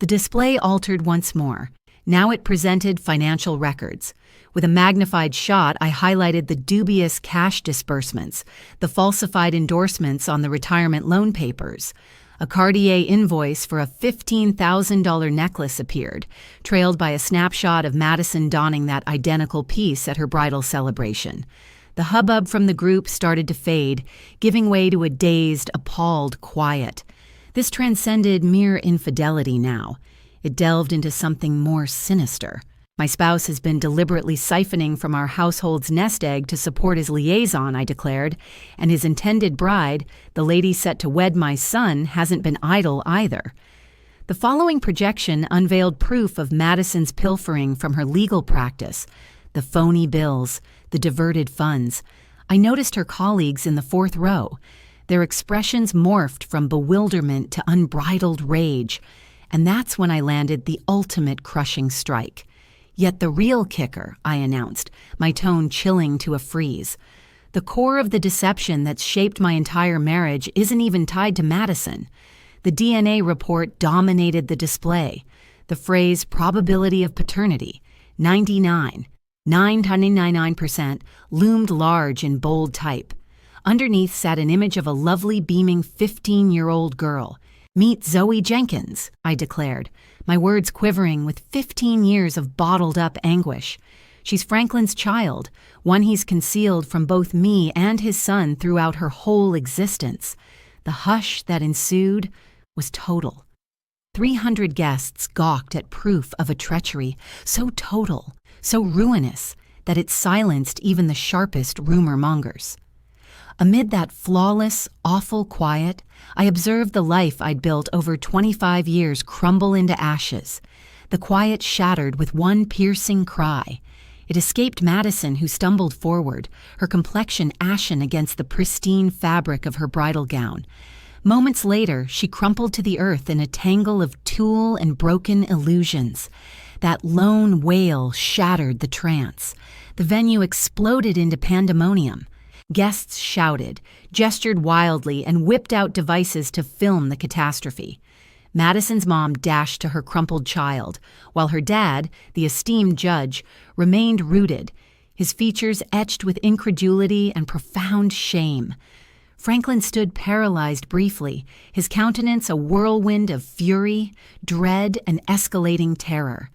The display altered once more. Now it presented financial records. With a magnified shot, I highlighted the dubious cash disbursements, the falsified endorsements on the retirement loan papers. A Cartier invoice for a $15,000 necklace appeared, trailed by a snapshot of Madison donning that identical piece at her bridal celebration. The hubbub from the group started to fade, giving way to a dazed, appalled quiet. This transcended mere infidelity now. It delved into something more sinister. "My spouse has been deliberately siphoning from our household's nest egg to support his liaison," I declared, "and his intended bride, the lady set to wed my son, hasn't been idle either." The following projection unveiled proof of Madison's pilfering from her legal practice, the phony bills, the diverted funds. I noticed her colleagues in the fourth row. Their expressions morphed from bewilderment to unbridled rage. And that's when I landed the ultimate crushing strike. "Yet the real kicker," I announced, my tone chilling to a freeze. "The core of the deception that's shaped my entire marriage isn't even tied to Madison. The DNA report dominated the display. The phrase probability of paternity, 999%, loomed large in bold type. Underneath sat an image of a lovely, beaming 15-year-old girl. "Meet Zoe Jenkins," I declared, my words quivering with 15 years of bottled-up anguish. "She's Franklin's child, one he's concealed from both me and his son throughout her whole existence." The hush that ensued was total. 300 guests gawked at proof of a treachery so total, so ruinous that it silenced even the sharpest rumor mongers. Amid that flawless, awful quiet, I observed the life I'd built over 25 years crumble into ashes. The quiet shattered with one piercing cry. It escaped Madison, who stumbled forward, her complexion ashen against the pristine fabric of her bridal gown. Moments later, she crumpled to the earth in a tangle of tulle and broken illusions. That lone wail shattered the trance. The venue exploded into pandemonium. Guests shouted, gestured wildly, and whipped out devices to film the catastrophe. Madison's mom dashed to her crumpled child, while her dad, the esteemed judge, remained rooted, his features etched with incredulity and profound shame. Franklin stood paralyzed briefly, his countenance a whirlwind of fury, dread, and escalating terror.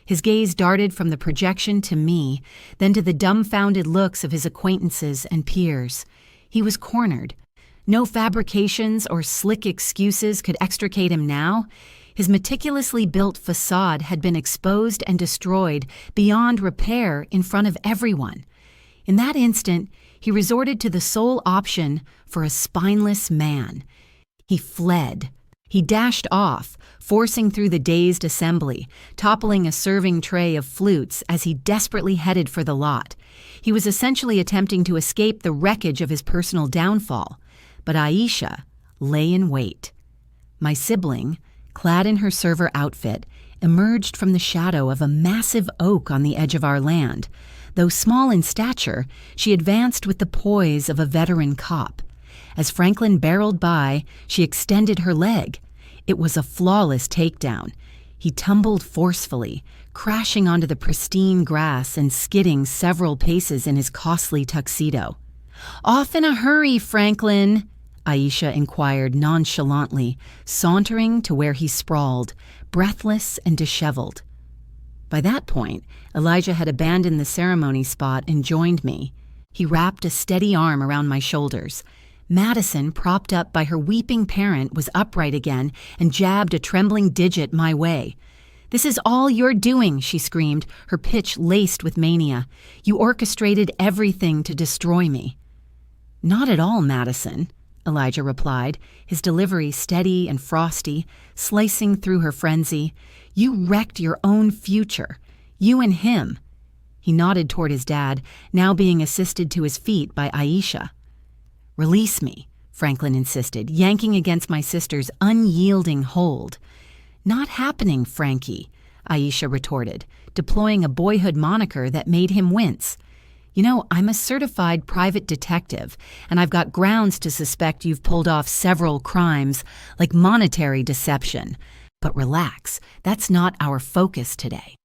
His gaze darted from the projection to me, then to the dumbfounded looks of his acquaintances and peers. He was cornered. No fabrications or slick excuses could extricate him now. His meticulously built facade had been exposed and destroyed beyond repair in front of everyone. In that instant, he resorted to the sole option for a spineless man. He fled. He dashed off, forcing through the dazed assembly, toppling a serving tray of flutes as he desperately headed for the lot. He was essentially attempting to escape the wreckage of his personal downfall. But Aisha lay in wait. My sibling, clad in her server outfit, emerged from the shadow of a massive oak on the edge of our land. Though small in stature, she advanced with the poise of a veteran cop. As Franklin barreled by, she extended her leg. It was a flawless takedown. He tumbled forcefully, crashing onto the pristine grass and skidding several paces in his costly tuxedo. "Off in a hurry, Franklin," Aisha inquired nonchalantly, sauntering to where he sprawled, breathless and disheveled. By that point, Elijah had abandoned the ceremony spot and joined me. He wrapped a steady arm around my shoulders. Madison, propped up by her weeping parent, was upright again and jabbed a trembling digit my way. "This is all you're doing," she screamed, her pitch laced with mania. "You orchestrated everything to destroy me." "Not at all, Madison," Elijah replied, his delivery steady and frosty, slicing through her frenzy. "You wrecked your own future. You and him." He nodded toward his dad, now being assisted to his feet by Aisha. "Release me," Franklin insisted, yanking against my sister's unyielding hold. "Not happening, Frankie," Aisha retorted, deploying a boyhood moniker that made him wince. "You know, I'm a certified private detective, and I've got grounds to suspect you've pulled off several crimes, like monetary deception. But relax, that's not our focus today."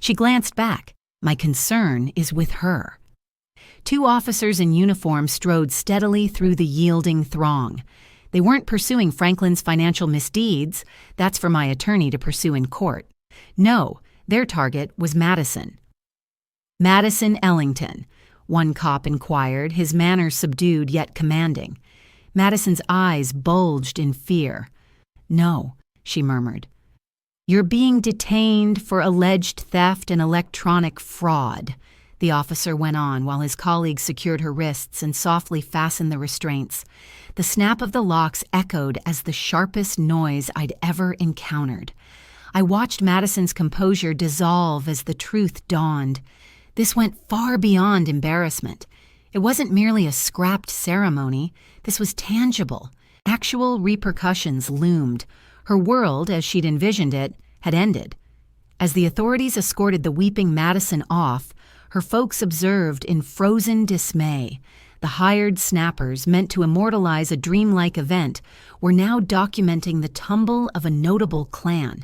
She glanced back. "My concern is with her." Two officers in uniform strode steadily through the yielding throng. They weren't pursuing Franklin's financial misdeeds. That's for my attorney to pursue in court. No, their target was Madison. "Madison Ellington," one cop inquired, his manner subdued yet commanding. Madison's eyes bulged in fear. "No," she murmured. "You're being detained for alleged theft and electronic fraud," the officer went on while his colleague secured her wrists and softly fastened the restraints. The snap of the locks echoed as the sharpest noise I'd ever encountered. I watched Madison's composure dissolve as the truth dawned. This went far beyond embarrassment. It wasn't merely a scrapped ceremony. This was tangible. Actual repercussions loomed. Her world, as she'd envisioned it, had ended. As the authorities escorted the weeping Madison off, her folks observed in frozen dismay. The hired snappers, meant to immortalize a dreamlike event, were now documenting the tumble of a notable clan.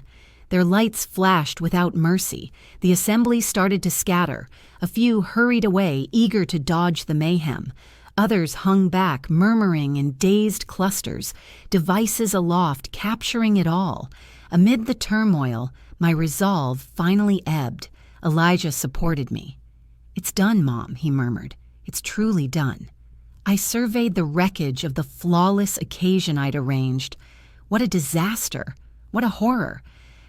Their lights flashed without mercy. The assembly started to scatter. A few hurried away, eager to dodge the mayhem. Others hung back, murmuring in dazed clusters, devices aloft, capturing it all. Amid the turmoil, my resolve finally ebbed. Elijah supported me. "It's done, Mom," he murmured. "It's truly done." I surveyed the wreckage of the flawless occasion I'd arranged. What a disaster! What a horror!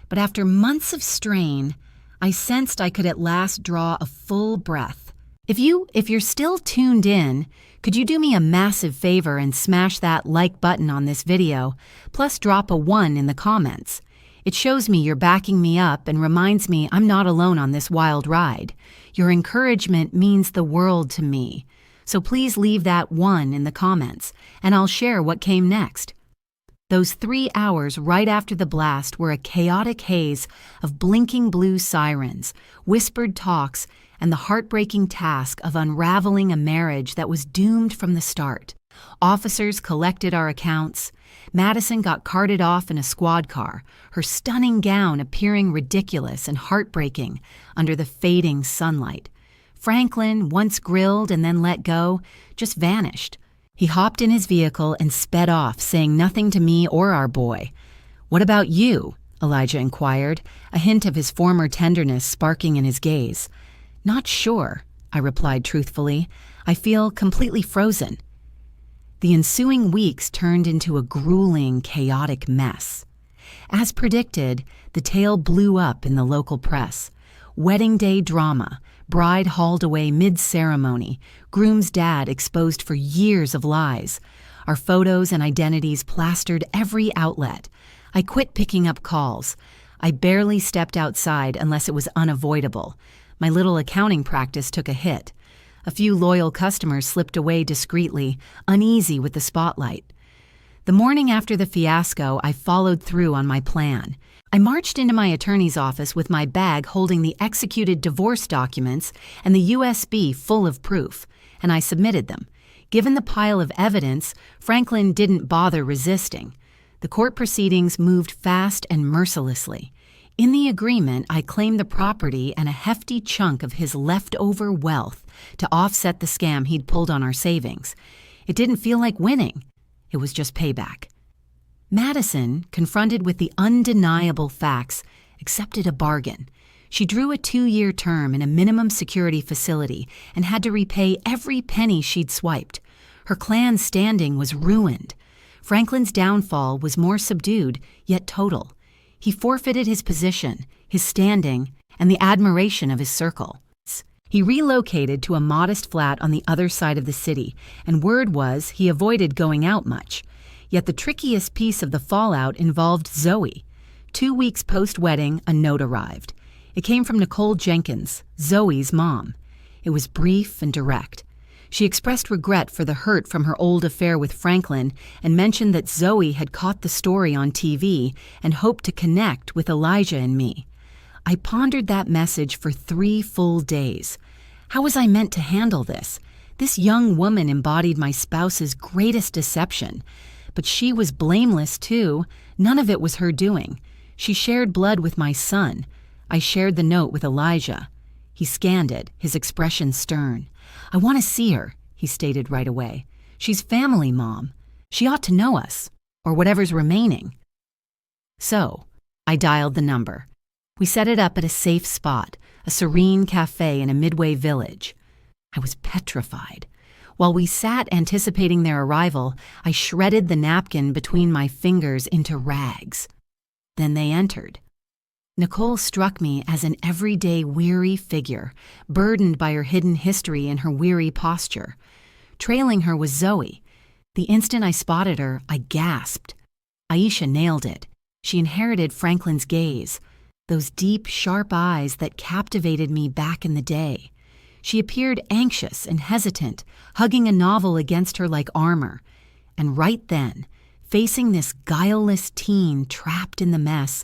But after months of strain, I sensed I could at last draw a full breath. If you're still tuned in, could you do me a massive favor and smash that like button on this video, plus drop a 1 in the comments? It shows me you're backing me up and reminds me I'm not alone on this wild ride. Your encouragement means the world to me. So please leave that 1 in the comments, and I'll share what came next. Those 3 hours right after the blast were a chaotic haze of blinking blue sirens, whispered talks, and the heartbreaking task of unraveling a marriage that was doomed from the start. Officers collected our accounts. Madison got carted off in a squad car, her stunning gown appearing ridiculous and heartbreaking under the fading sunlight. Franklin, once grilled and then let go, just vanished. He hopped in his vehicle and sped off, saying nothing to me or our boy. "What about you?" Elijah inquired, a hint of his former tenderness sparking in his gaze. "Not sure," I replied truthfully. "I feel completely frozen." The ensuing weeks turned into a grueling, chaotic mess. As predicted, the tale blew up in the local press. Wedding day drama, bride hauled away mid-ceremony, groom's dad exposed for years of lies. Our photos and identities plastered every outlet. I quit picking up calls. I barely stepped outside unless it was unavoidable. My little accounting practice took a hit. A few loyal customers slipped away discreetly, uneasy with the spotlight. The morning after the fiasco, I followed through on my plan. I marched into my attorney's office with my bag holding the executed divorce documents and the USB full of proof, and I submitted them. Given the pile of evidence, Franklin didn't bother resisting. The court proceedings moved fast and mercilessly. In the agreement, I claimed the property and a hefty chunk of his leftover wealth to offset the scam he'd pulled on our savings. It didn't feel like winning. It was just payback. Madison, confronted with the undeniable facts, accepted a bargain. She drew a 2-year term in a minimum security facility and had to repay every penny she'd swiped. Her clan's standing was ruined. Franklin's downfall was more subdued, yet total. He forfeited his position, his standing, and the admiration of his circle. He relocated to a modest flat on the other side of the city, and word was he avoided going out much. Yet the trickiest piece of the fallout involved Zoe. 2 weeks post-wedding, a note arrived. It came from Nicole Jenkins, Zoe's mom. It was brief and direct. She expressed regret for the hurt from her old affair with Franklin and mentioned that Zoe had caught the story on TV and hoped to connect with Elijah and me. I pondered that message for 3 full days. How was I meant to handle this? This young woman embodied my spouse's greatest deception. But she was blameless, too. None of it was her doing. She shared blood with my son. I shared the note with Elijah. He scanned it, his expression stern. "I want to see her," he stated right away. "She's family, Mom. She ought to know us, or whatever's remaining." So, I dialed the number. We set it up at a safe spot, a serene cafe in a midway village. I was petrified. While we sat anticipating their arrival, I shredded the napkin between my fingers into rags. Then they entered. Nicole struck me as an everyday weary figure, burdened by her hidden history and her weary posture. Trailing her was Zoe. The instant I spotted her, I gasped. Aisha nailed it. She inherited Franklin's gaze, those deep, sharp eyes that captivated me back in the day. She appeared anxious and hesitant, hugging a novel against her like armor. And right then, facing this guileless teen trapped in the mess,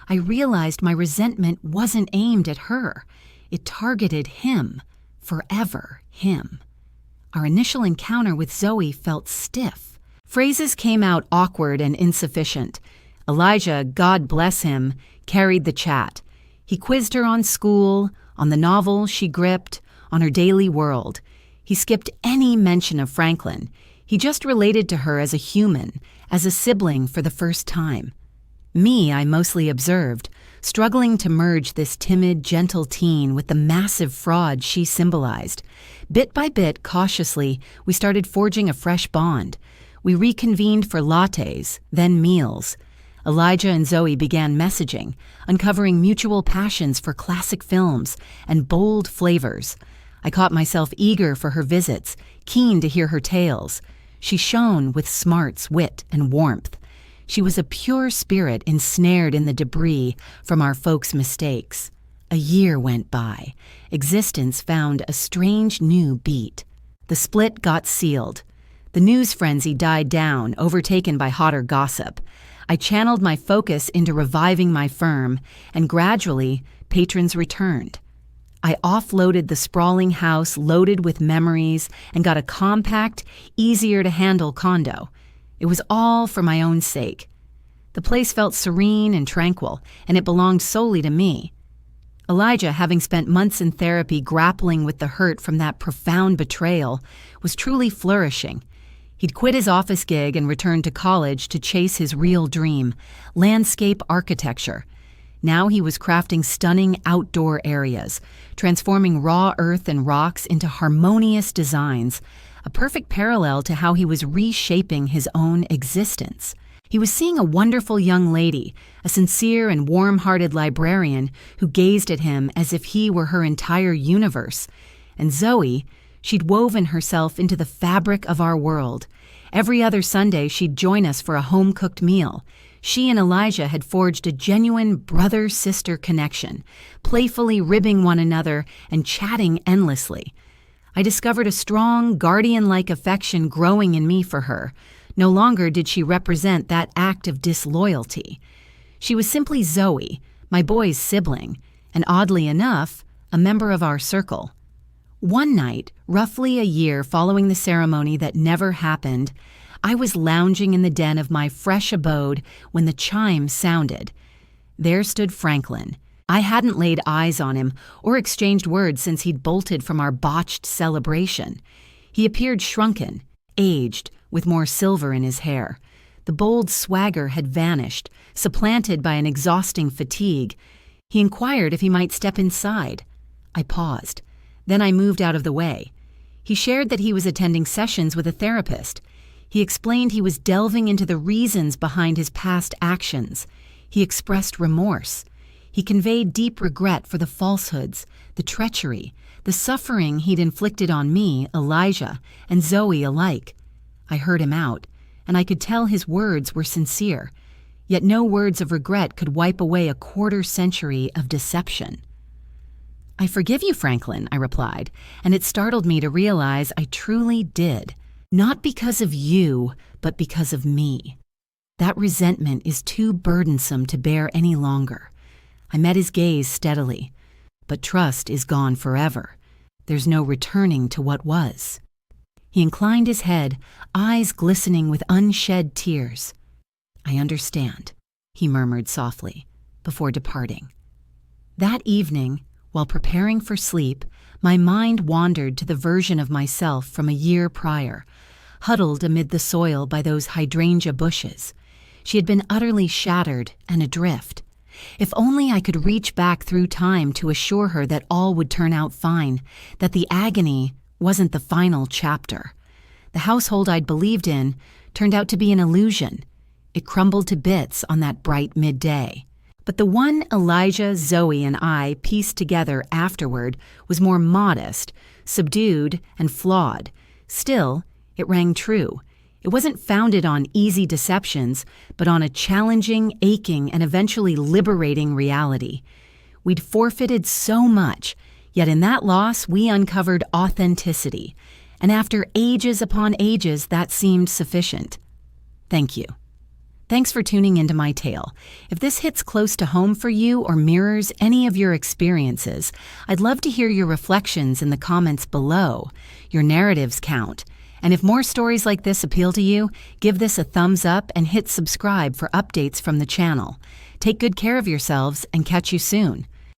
I realized my resentment wasn't aimed at her. It targeted him, forever him. Our initial encounter with Zoe felt stiff. Phrases came out awkward and insufficient. Elijah, God bless him, carried the chat. He quizzed her on school, on the novel she gripped, on her daily world. He skipped any mention of Franklin. He just related to her as a human, as a sibling for the first time. Me, I mostly observed, struggling to merge this timid, gentle teen with the massive fraud she symbolized. Bit by bit, cautiously, we started forging a fresh bond. We reconvened for lattes, then meals. Elijah and Zoe began messaging, uncovering mutual passions for classic films and bold flavors. I caught myself eager for her visits, keen to hear her tales. She shone with smarts, wit, and warmth. She was a pure spirit ensnared in the debris from our folks' mistakes. A year went by. Existence found a strange new beat. The split got sealed. The news frenzy died down, overtaken by hotter gossip. I channeled my focus into reviving my firm, and gradually, patrons returned. I offloaded the sprawling house loaded with memories and got a compact, easier-to-handle condo. It was all for my own sake. The place felt serene and tranquil, and it belonged solely to me. Elijah, having spent months in therapy grappling with the hurt from that profound betrayal, was truly flourishing. He'd quit his office gig and returned to college to chase his real dream, landscape architecture. Now he was crafting stunning outdoor areas, transforming raw earth and rocks into harmonious designs, a perfect parallel to how he was reshaping his own existence. He was seeing a wonderful young lady, a sincere and warm-hearted librarian who gazed at him as if he were her entire universe. And Zoe, she'd woven herself into the fabric of our world. Every other Sunday, she'd join us for a home-cooked meal. She and Elijah had forged a genuine brother-sister connection, playfully ribbing one another and chatting endlessly. I discovered a strong, guardian-like affection growing in me for her. No longer did she represent that act of disloyalty. She was simply Zoe, my boy's sibling, and oddly enough, a member of our circle. One night, roughly a year following the ceremony that never happened, I was lounging in the den of my fresh abode when the chime sounded. There stood Franklin. I hadn't laid eyes on him or exchanged words since he'd bolted from our botched celebration. He appeared shrunken, aged, with more silver in his hair. The bold swagger had vanished, supplanted by an exhausting fatigue. He inquired if he might step inside. I paused. Then I moved out of the way. He shared that he was attending sessions with a therapist. He explained he was delving into the reasons behind his past actions. He expressed remorse. He conveyed deep regret for the falsehoods, the treachery, the suffering he'd inflicted on me, Elijah, and Zoe alike. I heard him out, and I could tell his words were sincere, yet no words of regret could wipe away a quarter-century of deception. "I forgive you, Franklin," I replied, and it startled me to realize I truly did. Not because of you, but because of me. That resentment is too burdensome to bear any longer. I met his gaze steadily. But trust is gone forever. There's no returning to what was. He inclined his head, eyes glistening with unshed tears. "I understand," he murmured softly, before departing. That evening, while preparing for sleep, my mind wandered to the version of myself from a year prior, huddled amid the soil by those hydrangea bushes. She had been utterly shattered and adrift. If only I could reach back through time to assure her that all would turn out fine, that the agony wasn't the final chapter. The household I'd believed in turned out to be an illusion. It crumbled to bits on that bright midday. But the one Elijah, Zoe, and I pieced together afterward was more modest, subdued, and flawed. Still, it rang true. It wasn't founded on easy deceptions, but on a challenging, aching, and eventually liberating reality. We'd forfeited so much, yet in that loss we uncovered authenticity. And after ages upon ages, that seemed sufficient. Thank you. Thanks for tuning into my tale. If this hits close to home for you or mirrors any of your experiences, I'd love to hear your reflections in the comments below. Your narratives count. And if more stories like this appeal to you, give this a thumbs up and hit subscribe for updates from the channel. Take good care of yourselves and catch you soon.